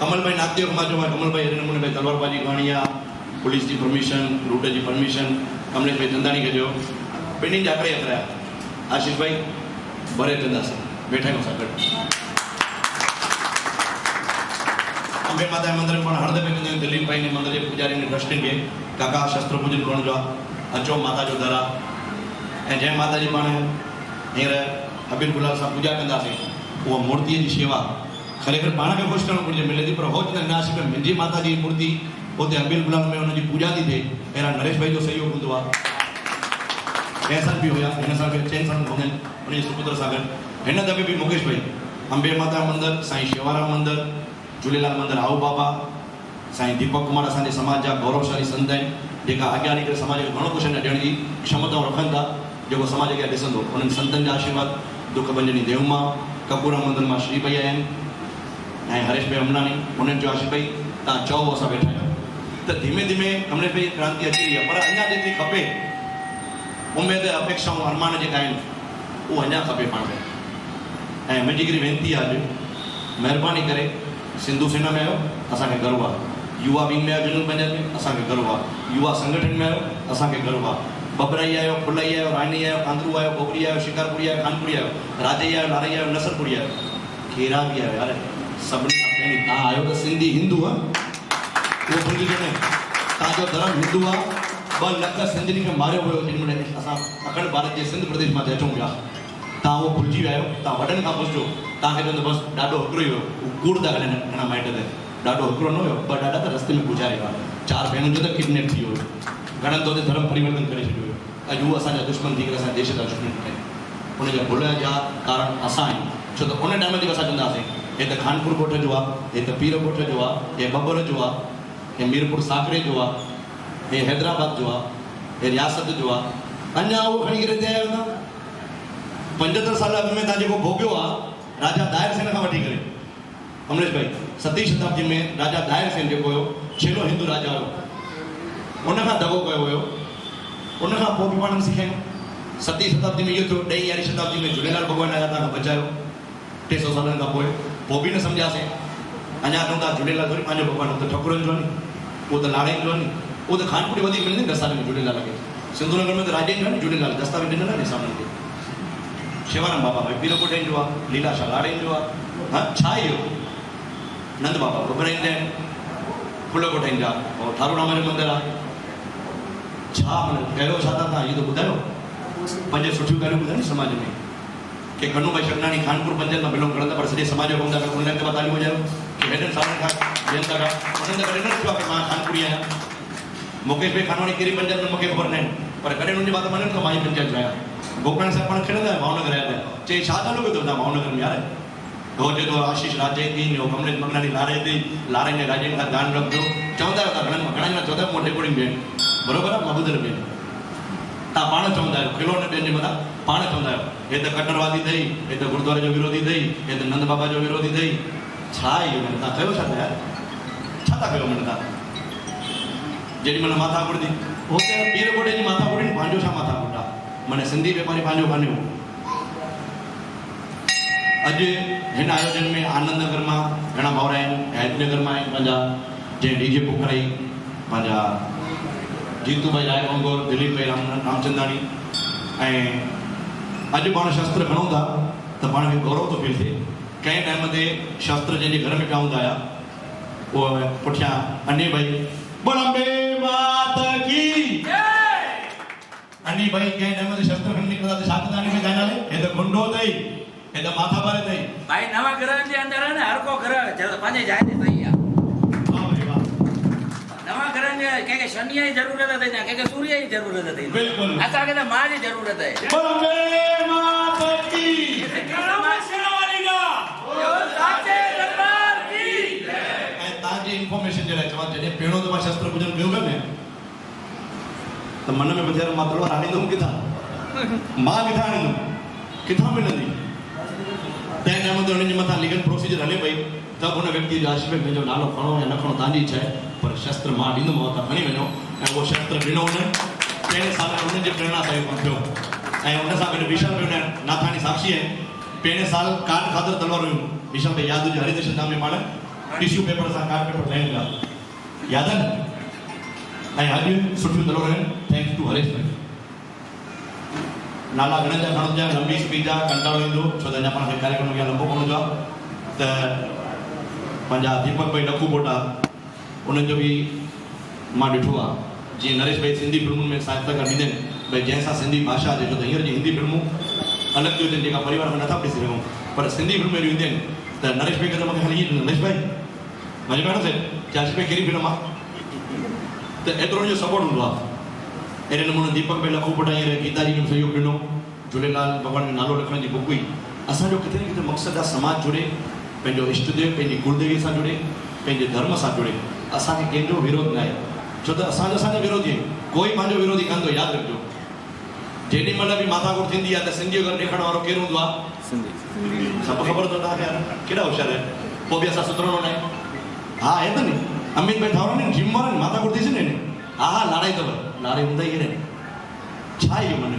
Speaker 11: कमल भाई नागदेव समाज जो कमल भाई अहिड़े नमूने भाई तलवारबाजी करणी आहे पुलिस जी परमिशन रूट जी परमिशन कमलेश भाई चंदाणी खे ॾियो ॿिन्हिनि जा करे हथराया आशीष भाई भरे कंदासीं वेठा आहियूं असां गॾु अंबे माता जे मंदर में पाण हर दफ़े कंदा आहियूं दिलीप भाई ने मंदर जे पुजारी ने ट्रस्टियुनि खे काका शस्त्र पूजन करण जो आहे अचो माता जो दर आहे ऐं जंहिं माता जी पाण हींअर अबिल गुलाल सां पूॼा कंदासीं उहा मूर्तीअ जी शेवा खरेखर पाण खे ख़ुशि करणु घुरिजे मिले थी पर हो चवंदा नासिक में मुंहिंजी माता जी मूर्ति हुते अबिल गुलाल में हुनजी पूॼा थी थिए अहिड़ा नरेश भाई जो सहयोग हूंदो आहे कंहिं साल बि हुया हिन साल बि 6 साल हूंदा आहिनि उनजे सुपुत्र सां गॾु हिन दफ़े बि मुकेश भाई अंबे माता मंदरु साईं शेवाराम मंदरु झूलेलाल मंदरु आऊ बाबा साईं दीपक कुमार असांजे समाज जा गौरवशाली संत आहिनि जेका अॻियां हली करे समाज खे घणो कुझु ॾियण जी क्षमताऊं रखनि था जेको समाज खे ॾिसंदो उन्हनि संतनि जा आशीर्वाद दुख भंजनी देवमा कपूरा मंदर मां श्री भई आहिनि ऐं हरेश भाई अमनानी उन्हनि जो आशीष भाई तव्हां चओ असां वेठा आहियूं त धीमे धीमे कमलेश भाई क्रांति अची रही आहे पर अञा जेतिरी खपे उमेद अपेक्षाऊं अरमान जेका आहिनि उहो अञा खपे पाण खे ऐं मुंहिंजी हिकिड़ी वेनती आहे अॼु महिरबानी करे सिंधु सेना में आहियो असांखे गर्व आहे युवा विंग में आहियो जनरल पंचायत में असांखे गर्व आहे युवा संगठन में आहियो असांखे गर्व आहे बबराई आयो, फुलाई आयो, रानी आयो, कांदरू आयो, बोगरी आयो, शिकारपुरी आयो, कानपुरी आयो, राजई आयो, लारई आयो, नसरपुरी आयो, केरा भी आयो यार। सभिनी खां पहिरीं तव्हां आयो त सिंधी हिंदू आहे, उहो भुलिजो न। तव्हांजो धर्म हिंदू आहे। 2 लख सिंधियुनि खे मारियो वियो जेॾीमहिल असां अखंड भारत जे सिंध प्रदेश मां अचूं पिया। तव्हां उहो भुलिजी विया आहियो। तव्हां वॾनि खां पुछिजो, तव्हांखे चवंदो बसि ॾाढो हिकिड़ो ई हुयो, कूड़ था ॻाल्हाइनि घणा माइट ते। ॾाढो हिकिड़ो न हुयो, 2 ॾाढा त रस्ते में गुज़ारे विया। 4 भेनरुनि जो त किडनैप थी वियो। घणनि तो ते धर्म परिवर्तन करे छॾियो हुयो। अॼु उहे असांजा दुश्मन थी करे असांजे देश जा दुश्मन ठहिया। उनजा भुल जा कारण असां आहियूं। छो त उन टाइम ते असां चवंदा हुआसीं हे त खानपुर ॻोठ जो आहे, हे त पीर ॻोठ जो आहे, हे बबर जो आहे, हे मीरपुर साकरे जो आहे, हे हैदराबाद जो आहे, हे रियासत जो आहे। अञा उहो खणी करे हिते आयो न। 75 साल अॻु में तव्हां जेको भोॻियो आहे राजा दाहिर सेन खां वठी करे, अमरेश भाई 7वीं शताब्दी में राजा दाहिर सेन जेको हुयो छेलो हिंदू राजा हुयो, उनखां दगो कयो हुयो। उनखां पोइ बि पाण सिखियो। 7वीं शताब्दी में इहो थियो। 10वीं 11वीं शताब्दी में झूलेलाल भॻवान आया, तव्हांखे बचायो 300 सालनि खां पोइ बि न सम्झासीं। अञा चऊं था झूलेलाल थोरी पंहिंजो भॻवान, उहो त ठकुरनि जो आहे नी, उहो त लाड़े जो आहे नी, उहो त खानपुरी वधीक मिलंदी दस्तावेज़ में झूलेलाल खे। सिंधुनगर में त राजे जो आहे नी झूलेलाल, दस्तावेज़ ॾिनल आहे नी सामने ते। शेवाराम बाबा भाई पीर कोटेन जो आहे, लीलाशाह लाड़े जो आहे। हा छा इहो? नंद बाबा बबराईंदा आहिनि, फुल कोटेन जा, और ठारूराम जो मंदरु आहे। छा माना कहिड़ो छा था तव्हां इहो त ॿुधायो। 5 सुठियूं ॻाल्हियूं ॿुधायो समाज में कि कन्नू भाई शगनानी खानपुर 5 में बिलोंग करंदा, पर सॼे समाज जो कमु था कनि। उन्हनि खे तालियूं वॼायो कि हेॾनि सालनि खां ॿियनि था उन्हनि त कॾहिं न थियो आहे कि मां खानपुरी आहियां। मुकेश भाई खानवानी कहिड़ी पंचायत में मूंखे ख़बर न आहिनि, पर कॾहिं उन्हनि जी बात मञनि त मां ई पंचायत जो आहियां। गोकर्ण साहिब पाण खणंदा आहियूं भावनगर आया था, चई छा चालू कयो अथव तव्हां भावनगर में यार? हो चए थो आशीष राजे थी, कमलेश मंगनानी लारे थी, लारे जे राजन खां ध्यानु रखिजो। चवंदा आहियो तव्हां घणनि मां चवंदा आहियो मूं रेकॉर्डिंग भेण बराबरि आहे, मां ॿुधल भेण। तव्हां पाण चवंदा आहियो, खिलो न ॿियनि जे मथां, पाण चवंदा आहियो हे त कटरवादी अथई, हे त गुरुद्वारे जो विरोधी अथई, हे त नंद बाबा जो विरोधी अथई। छा इहो माना तव्हां कयो छा था यार? छा था कयो माना तव्हां? जेॾीमहिल माथा कुटंदी हुते पीर कोटे जी माथा कुटी, पंहिंजो छा माथा कुटा? माना सिंधी वापारी पंहिंजो कान्हे। अॼु हिन आयोजन में आनंद नगर मां घणा भाउर आहिनि, हैदनगर मां आहिनि पंहिंजा, जंहिं डीजे पुखराई, पंहिंजा जीतू भाई राय मंगोर, दिलीप भाई रामचंदानी। ऐं अॼु पाण शस्त्र खणूं था त पाण खे गौरव थो फील थिए। कंहिं टाइम ते शस्त्र जंहिंजे घर में पिया हूंदा हुआ, उहो पुठियां अनी भाई बॉम्बे मात की अनी भाई कंहिं टाइम ते शस्त्र खणी निकिरंदा त छा कंदा आहिनि में गाना हे त गुंडो अथई, हे त माथा भारे अथई।
Speaker 12: भाई नवा घरनि जे अंदरि आहे न हर को घर पंहिंजे जाइ ते सही आहे। नवा घरनि जे कंहिंखे शनीअ जी ज़रूरत अथई, न कंहिंखे सूर्य जी ज़रूरत अथई।
Speaker 11: बिल्कुलु
Speaker 12: असांखे त मां जी ज़रूरत आहे।
Speaker 11: बॉम्बे मात की तव्हांजी इंफॉर्मेशन जे लाइ चवां, जॾहिं पहिरियों दफ़ा शस्त्र पूजन कयो पियो न त मन में ॿुधायो मां तलवार आणींदुमि किथां, मां किथां आणींदुमि, किथां मिलंदी? तंहिं टाइम ते हुननि जे मथां लीगल प्रोसीजर हले पई, त हुन व्यक्ति जो आशीष मुंहिंजो नालो खणो या न खणो तव्हांजी इच्छा आहे, पर शस्त्र मां ॾींदुमि त खणी वञो। ऐं उहो शस्त्र ॾिनो हुननि। 13 साल में हुननि जे प्रेरणा सां इहो थियो। ऐं हुन सां गॾु विशाल भाई नाथाणी साक्षी आहिनि। 13 साल काट खातर तलवार हुयूं। विशाल भाई यादि हुजे हरिदर्शन धाम में पाण टिश्यू पेपर सां कार्ड पेपर ठहिनि पिया, यादि आहे न? ऐं अॼु सुठियूं तलवारूं आहिनि, थैंक्स टू हरेश भाई। नाला घणनि जा खणनि जा, लंबी स्पीड जा कंटाळो ईंदो, छो त अञा पाण खे कार्यक्रम अॻियां लंबो कोन हूंदो आहे। त पंहिंजा दीपक भाई डकू बोटा, उन्हनि जो बि मां ॾिठो आहे। जीअं नरेश भाई सिंधी फिल्मुनि में सहायता ॾींदा आहिनि, भई जंहिंसां सिंधी भाषा अचे, छो त हींअर जी हिंदी फिल्मूं अलॻि थियूं अचनि, जेका परिवार में नथा ॾिसी सघूं, पर सिंधी फिल्म अहिड़ियूं ईंदियूं आहिनि त नरेश भाई खे त मूंखे हली नरेश भाई मज़ो पियो न थिए, आशीष भाई कहिड़ी फिल्म आहे, त एतिरो जो सपोर्ट हूंदो आहे। अहिड़े नमूने दीपक भाई लखू पटा हींअर गीता जी खे सहयोग ॾिनो, झूलेलाल भॻवान जो नालो लिखण जी बुक हुई। असांजो किथे न किथे मक़सदु आहे समाज जुड़े, पंहिंजो इष्ट देव पंहिंजी कुलदेवी सां जुड़े, पंहिंजे धर्म सां जुड़े। असांखे कंहिंजो विरोध न आहे, छो त असांजा विरोधी आहिनि, कोई पंहिंजो विरोधी कंदो, यादि रखिजो। जेॾी महिल बि माथाकुट थींदी आहे त सिंधी घर ॾेखारण वारो केरु हूंदो आहे? सभु ख़बर अथव तव्हांखे, केॾा होशियार आहिनि। पोइ बि असां सुधरणो न आहे। हा आहे त नी, अमित भाई थावरानी जिम वारनि माथाकुट थी सघे न। हा हा लाड़ाई अथव, लाड़ाई हूंदा ई आहिनि। छा इहो मन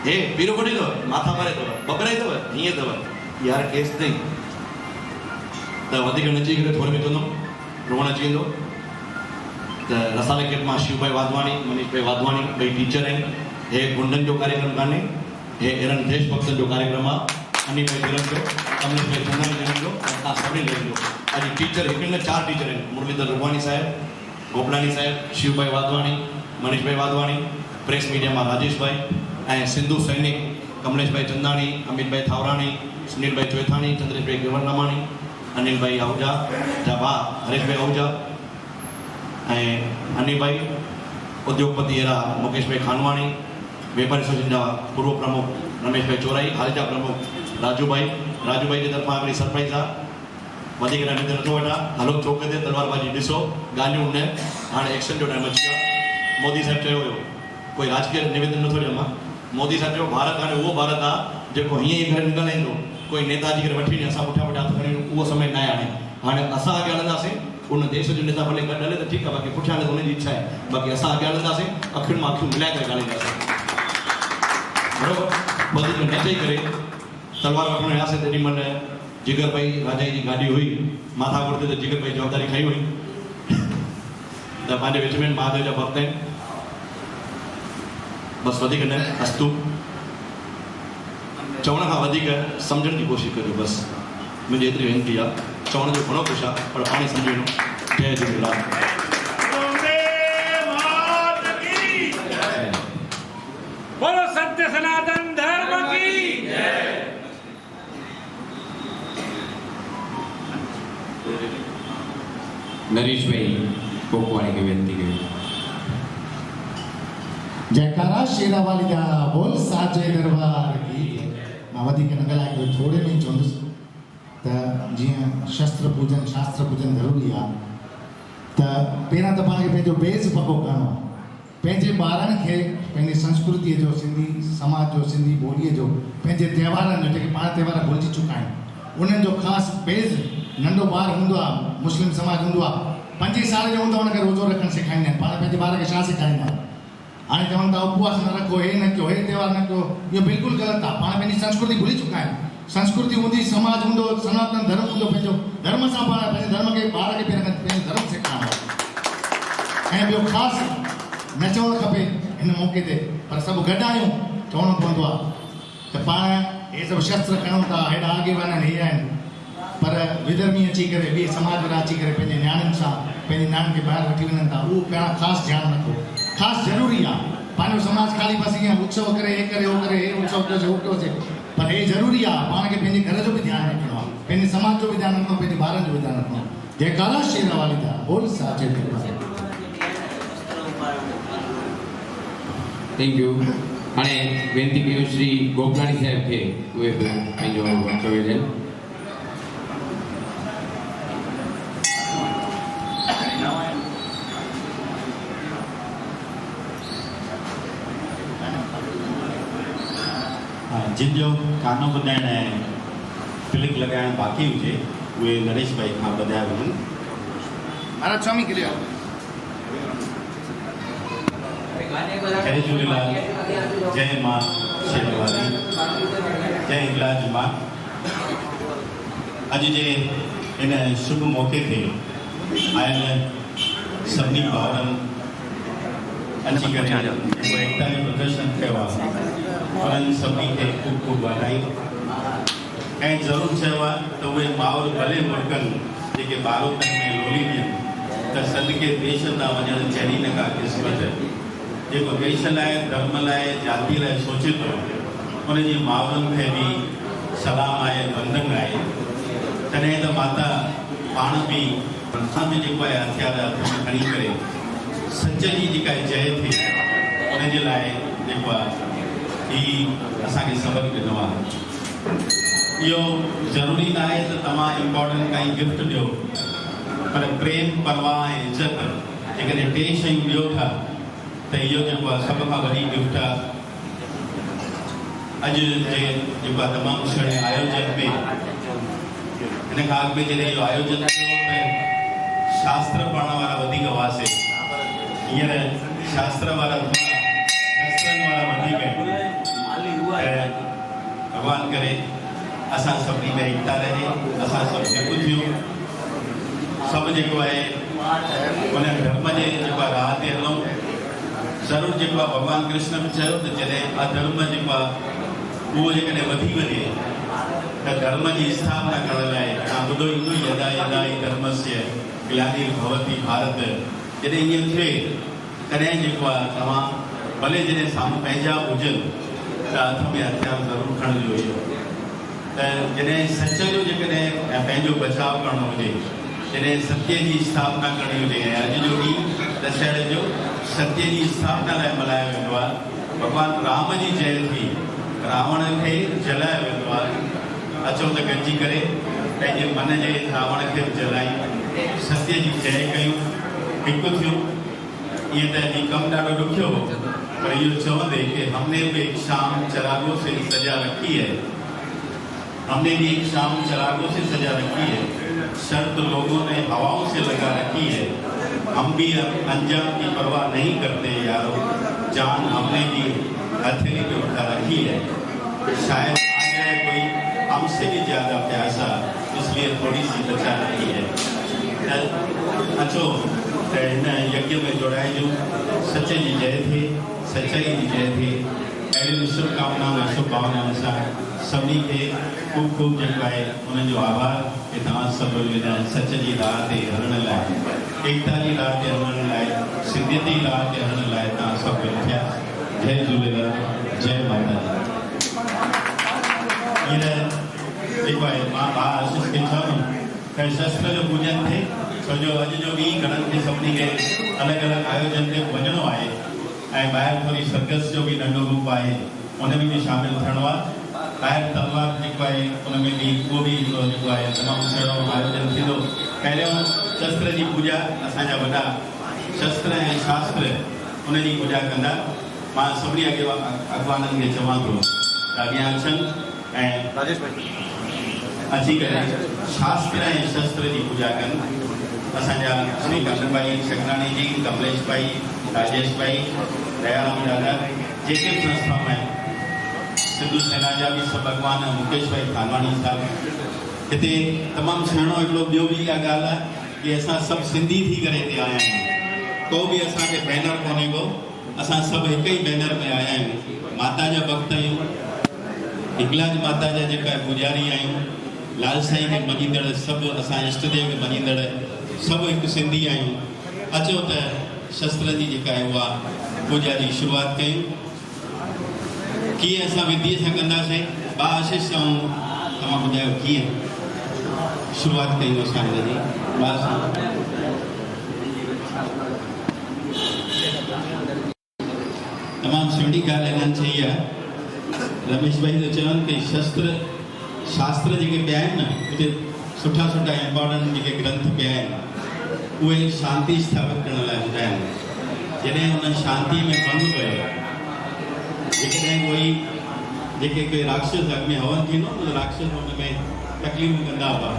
Speaker 11: हे पीरो कोटी अथव, माथा मारे अथव, बबराई अथव, हीअं अथव यार, केस ताईं त वधीक नची करे थोरे में चवंदुमि, रोअण अची वेंदो। त रसाले किट मां शिवभाई वाधवानी मनीष भाई वाधवानी ॿई टीचर आहिनि हे गुंडनि जो कार्यक्रम कान्हे हे अहिड़नि देश भक्तनि जो कार्यक्रम आहे अनिल भाई जन्म जो कमलेश भाई चंदानी जन्म जो ऐं तव्हां सभिनी जन्म जो अॼु टीचर हिकु न 4 टीचर आहिनि मुरलीधर रुगवानी साहिब गोपलानी साहिब शिवभाई वाधवानी मनीष भाई वाधवानी प्रेस मीडिया में राजेश भाई ऐं सिंधु सैनिक कमलेश भाई चंदानी अमित भाई थावरानी सुनील भाई चोइथानी चंद्रेश भाई गेवरनामानी अनिल भाई आहूजा जा भाउ हरेश भाई आहूजा ऐं अनिल भाई उद्योगपति अहिड़ा मुकेश भाई खानवानी व्यापारी एसोसिएशन जा पूर्व प्रमुख रमेश भाई चोराई हाल जा प्रमुख राजू भाई जी तरफां हिकिड़ी सरप्राइज़ आहे वधीक न नथो वठां हलो चौक ते तलवारबाजी ॾिसो ॻाल्हियूं न हाणे एक्शन जो टाइम अची वियो मोदी साहिब चयो हुयो कोई राजकीय निवेदन नथो ॾियां मां मोदी साहिब चयो भारत हाणे उहो भारत आहे जेको हीअं ई करे निकिल ईंदो कोई नेताजी करे वठी वञे असां पुठियां पुठियां हथ खणी उहो समय न आहे हाणे असां अॻियां हलंदासीं उन देश जो नेता भले गॾु हले त ठीकु आहे बाक़ी पुठियां हले त हुनजी इच्छा आहे बाक़ी असां अॻियां हलंदासीं अखियुनि मां अखियूं मिलाए करे ॻाल्हाईंदासीं बराबरि वधीक न चई करे तलवार वठणु वियासीं तेॾी महिल जिगर भाई राजा जी गाॾी हुई माथापुर ते त जिगर भाई जवाबदारी खई हुई त पंहिंजे विच में महादेव जा भक्त आहिनि बसि वधीक न अस्तु चवण खां वधीक सम्झण जी कोशिशि कजो बसि मुंहिंजी एतिरी वेनिती आहे चवण जो घणो कुझु आहे पर पाणी सम्झी वञो जय झूलेलाल
Speaker 12: बोलो सत्य सनातन धर्म की
Speaker 3: नरेश भाई कोकवाणी की विनती करी
Speaker 13: जयकारा शेरावाली जा बोल साचे दरबार की मां वधीक न ॻाल्हाए थोरे में चवंदुसि त जीअं शास्त्र पूजन ज़रूरी आहे त पहिरां त पाण खे पंहिंजो बेस पको करिणो आहे पंहिंजे ॿारनि खे पंहिंजी संस्कृतीअ जो सिंधी समाज जो सिंधी ॿोलीअ जो पंहिंजे त्योहारनि जो जेके पाण त्योहार भुलिजी चुका आहिनि उन्हनि जो ख़ासि बेस नंढो ॿारु हूंदो आहे मुस्लिम समाज हूंदो आहे 5 साल जो हूंदो हुनखे रोज़ो रखणु सेखारींदा आहिनि पाण पंहिंजे ॿार खे छा सेखारींदा हाणे चवनि था उपवास न रखो हे न कयो हे त्योहार न कयो इहो बिल्कुलु ग़लति आहे पाण पंहिंजी संस्कृति भुली चुका आहियूं संस्कृति हूंदी समाज हूंदो सनातन धर्म हूंदो पंहिंजो धर्म सां पाण पंहिंजे धर्म खे ॿार खे पंहिंजो धर्म सेखारिणो ऐं ॿियो ख़ासि न चवणु खपे हिन मौक़े ते पर सभु गॾु आहियूं चवणो पवंदो आहे त पाण हे सभु शस्त्र खणूं था हेॾा आगेवान हे आहिनि पर विधर्मी अची करे ॿिए समाज वारा अची करे पंहिंजे नियाणियुनि सां पंहिंजे नियाणियुनि खे ॿाहिरि वठी वञनि था उहो पहिरां ख़ासि ध्यानु रखो ख़ासि ज़रूरी आहे पंहिंजो समाज ख़ाली बसि ईअं उत्सव करे हे करे हो करे हे उत्सव कयोसीं हो कयोसीं पर हे ज़रूरी आहे पाण खे पंहिंजे घर जो बि ध्यानु रखिणो आहे पंहिंजे समाज जो बि ध्यानु रखिणो पंहिंजे ॿारनि जो बि ध्यानु रखिणो जयकारा शेरावाली जा बोल साचे दरबार
Speaker 3: थैंक यू हाणे वेनती कयूं श्री गोपलानी साहिब खे उहे बि पंहिंजो वक्तव्य ॾियनि
Speaker 1: जिन जो गानो ॿुधाइण ऐं क्लिक लॻाइण बाक़ी हुजे उहे नरेश भाई खां ॿुधाया वञनि
Speaker 13: महाराज स्वामी क्लियर
Speaker 1: जय झूलेलाल जय मां शेरावाली जय हिंगलाज मां अॼु जे इन शुभ मौक़े ते आयल सभिनी भाउरनि अची करे जेको एकता जो प्रदर्शन कयो आहे उन्हनि सभिनी खे ख़ूब ख़ूब वाधाई ऐं ज़रूरु चयो आहे त उहे माउर भले मुल्कनि जेके ॿारोतनि में लोली ॾियनि त सदके देश तां वञण जहिड़ी न का क़िस्मत जेको देश लाइ धर्म लाइ जाति लाइ सोचे थो उनजी माउरनि खे बि सलाम आहे वंदन आहे तॾहिं त माता पाण बि असां बि जेको आहे हथियार हथ में खणी करे सच जी जेका जय थिए उनजे लाइ जेको आहे ही असांखे सबक़ ॾिनो आहे इहो ज़रूरी न आहे त तव्हां इम्पोर्टेंट काई गिफ्ट ॾियो पर प्रेम परवाह ऐं इज़त जेकॾहिं टे शयूं ॾियो था त इहो जेको आहे सभ खां वॾी गिफ्ट आहे अॼु जे जेको आहे तमामु सुहिणे आयोजन में हिन खां अॻु में जॾहिं इहो आयोजन थियो त शास्त्र पढ़ण वारा वधीक हुआसीं हींअर शास्त्र वारा शस्त्रनि वारा वधीक भॻवान करे असां सभिनी में एकता रहे असां सभु हिकु थियूं सभु जेको आहे उन धर्म जे जेको राह ते हलूं ज़रूरु जेको आहे भॻवानु कृष्ण बि चयो त जॾहिं अधर्म जेको आहे उहो जेकॾहिं वधी वञे त धर्म जी स्थापना करण लाइ तव्हां ॿुधो ईंदो यदा यदा ही धर्मस्य ग्लानिर्भवति भारत जॾहिं ईअं थिए तॾहिं जेको आहे तव्हां भले जॾहिं साम्हूं पंहिंजा हुजनि त हथ में हथियार ज़रूरु खणिजो इहो त जॾहिं सच जो जेकॾहिं पंहिंजो बचाव करणो हुजे जॾहिं सत्य जी स्थापना करणी हुजे ऐं अॼु जो ॾींहुं दशहरे जो सत्य जी स्थापना लाइ मल्हायो वेंदो आहे भॻवानु राम जी जयंती रावण खे जलायो वेंदो आहे अचो त गॾिजी करे पंहिंजे मन जे रावण खे बि जलायूं सत्य जी जय कयूं हिकु थियूं ईअं त हीउ कमु ॾाढो ॾुखियो हो पर इहो चवंदे कि हमने भी एक शाम चिरागों से सजा रखी है हमने भी एक शाम चिरागों से सजा रखी है शर्त लोगों ने हवाओं से लगा रखी है हम भी अब अंजाम की परवाह नहीं करते यारो जान हमने भी हथेली पे उठा रखी है शायद आ जाए कोई हमसे भी ज्यादा प्यासा इसलिए थोड़ी सी बचा रखी है अचो इन यज्ञ में जोड़ाए जो सच्चे जी जय थे सच्चाई जी जय थे अहिड़ी शुभकामनाऊं ऐं शुभभावनाउनि सां सभिनी खे ख़ूब ख़ूब जेको आहे उन्हनि जो आभार कि तव्हां सभु सच जी राह ते हलण लाइ एकता जी राह ते हलण लाइ सिंधियत जी राह ते हलण लाइ तव्हां सभु थिया जय झूलेलाल जय माता दी हींअर जेको आहे मां भाउ आशीष खे चवंदुमि त शस्त्र जो पूजन थिए छो जो अॼु जो ॾींहुं घणनि खे सभिनी खे अलॻि अलॻि आयोजन ते वञिणो आहे ऐं ॿाहिरि थोरी सर्कस जो बि नंढो रूप आहे उन में बि शामिलु थियणो आहे ॿाहिरि तलवार जेको आहे उन में बि उहो बि जेको आहे तमामु सुहिणो आयोजन थींदो पहिरियों शस्त्र जी पूॼा असांजा वॾा शस्त्र ऐं शास्त्र उन जी पूॼा कंदा मां सभिनी अॻवाननि खे चवां थो त अॻियां अचनि ऐं अची करे शास्त्र ऐं शस्त्र जी पूॼा कनि असांजा श्री कंदभाई शगनाणी जी कमलेश भाई राजेश भाई दयाराम दादा जेके बि संस्थाऊं आहिनि सिंधु सेना जा बि सभु भॻवान मुकेश भाई थानवाणी साहिब हिते तमामु सुहिणो हिकिड़ो ॿियो बि इहा ॻाल्हि आहे कि असां सभु सिंधी थी करे हिते आया आहियूं को बि असांखे बैनर कोन्हे को असां सभु हिक ई बैनर में आया आहियूं माता जा भक्त आहियूं हिंगलाज माता जा जेका पुजारी आहियूं लाल साईं खे मञींदड़ सभु असां इष्ट देव खे मञींदड़ सभु हिकु सिंधी आहियूं अचो त शस्त्र जी जेका आहे उहा पूॼा जी शुरूआति कयूं कीअं असां विधीअ सां कंदासीं भाउ आशीष चऊं तव्हां ॿुधायो कीअं शुरूआति कयूं असां हिन जी भाउ सां तमामु सुहिणी ॻाल्हि हिननि चई आहे रमेश भाई तो चवनि कि शस्त्र शास्त्र जेके पिया आहिनि न उते सुठा सुठा इम्पोर्टेंट जेके ग्रंथ पिया आहिनि उहे शांति स्थापित करण लाइ हूंदा आहिनि जॾहिं हुन शांति में भंग पए जेकॾहिं कोई राक्षस अॻ में हवन थींदो न राक्षस हुन में तकलीफ़ूं कंदा हुआ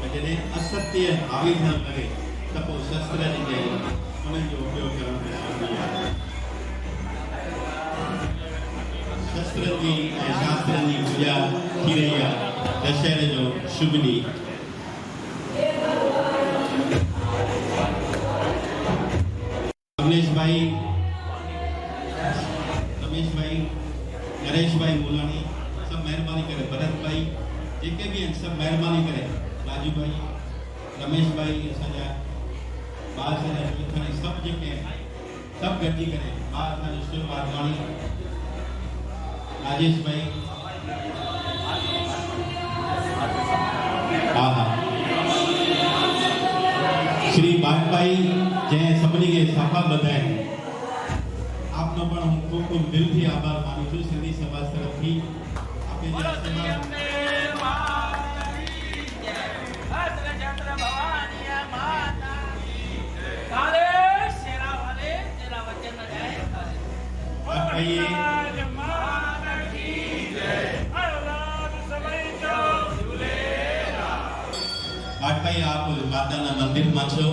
Speaker 1: त जॾहिं असत्य हावी थियणु लॻे त पोइ शस्त्र जेके आहिनि उन्हनि जो उपयोग करणु ज़रूरी आहे शस्त्र जी ऐं शास्त्र जी पूॼा थी रही आहे दशहरे जो शुभ ॾींहुं कमलेश भाई रमेश भाई नरेश भाई मूलानी सब महिरबानी करे भरत भाई जेके भी आहिनि सभु महिरबानी करे राजू भाई रमेश भाई असांजा ॿार असांजा लिखणी सभु जेके आहिनि सभु गॾिजी करे ॿार असांजो शिव वाधवाणी राजेश भाई हा हा श्री बाजपाई जंहिं सभिनी खे सफ़ा ॿधाइनि आपनो पण હું ખૂબ ખૂબ દિલથી આભાર માનું છું સિંધી સમાજ તરફથી આપે જે भाई आप माताना मंदिर में छो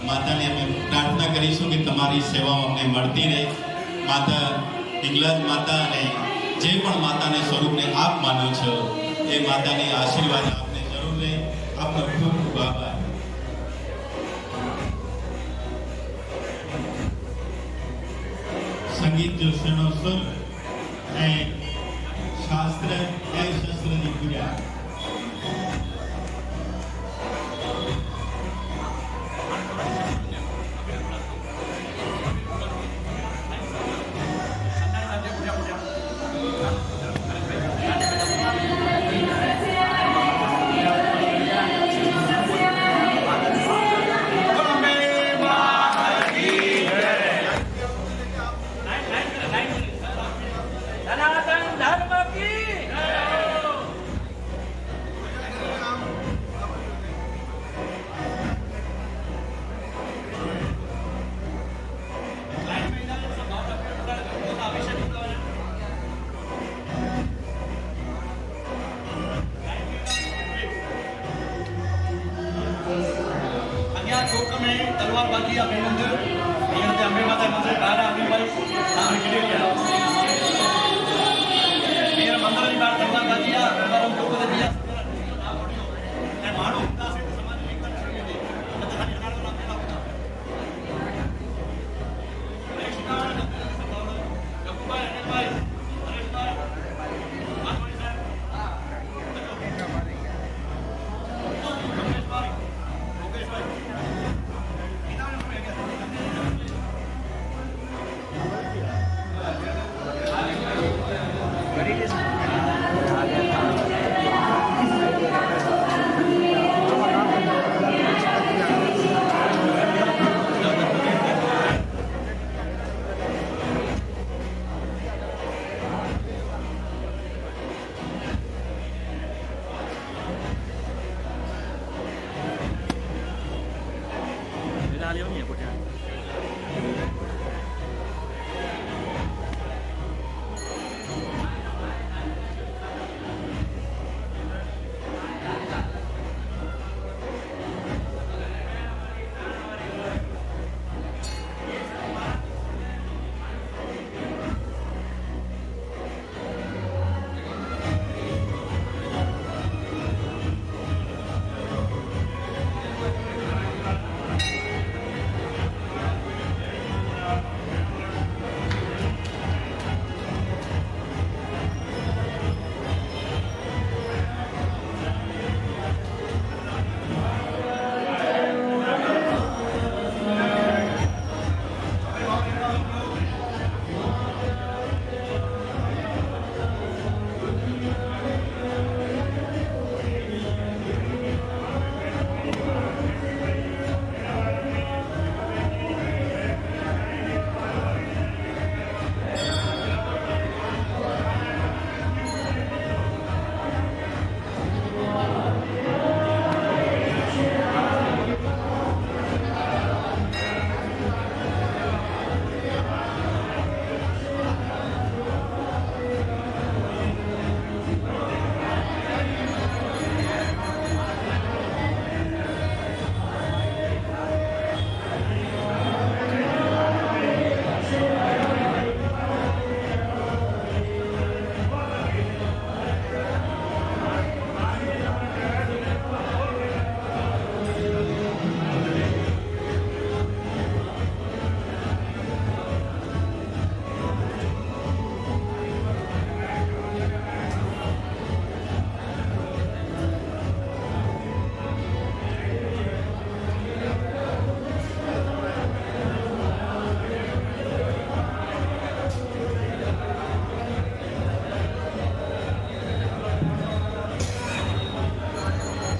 Speaker 1: माता ने हमें प्रार्थना करीशू कि तमारी सेवाओं अમને મળતી રહે माता हिंगलाज माता ने जे पण माता ने स्वरूप ने आप मानो छो ए माता ने आशीर्वाद आपने जरूर ले आपनो खूब खूब आभार संगीत जो सुणोत्सव ऐं शास्त्र ऐं शस्त्र की पूजा।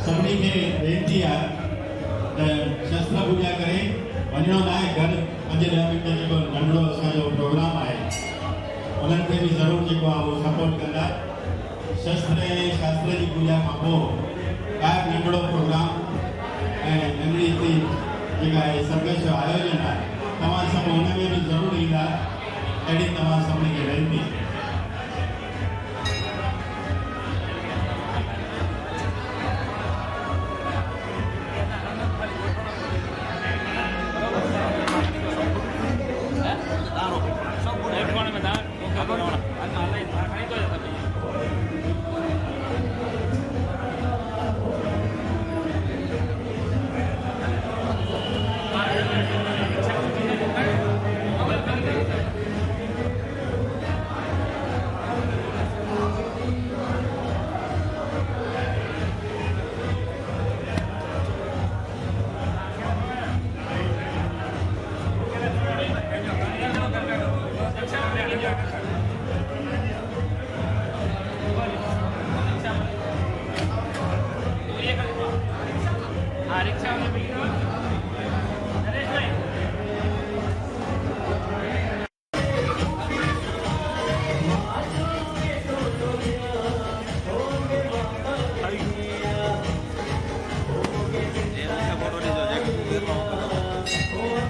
Speaker 1: सभी खे वेनती आहे त शस्त्र पूजा करे वञणो न आहे घर 5-10 मिंट जेको नंढड़ो असांजो प्रोग्राम आहे उन्हनि खे बि ज़रूरु जेको आहे उहो सपोर्ट कंदा। शस्त्र ऐं शास्त्र जी पूजा खां पोइ का नंढड़ो प्रोग्राम ऐं नंढड़ी हिकिड़ी जेका आहे सर्कस जो आयोजन आहे तव्हां सभु हुन में बि ज़रूरु ईंदा। अहिड़ी तव्हां सभिनी खे वेनती।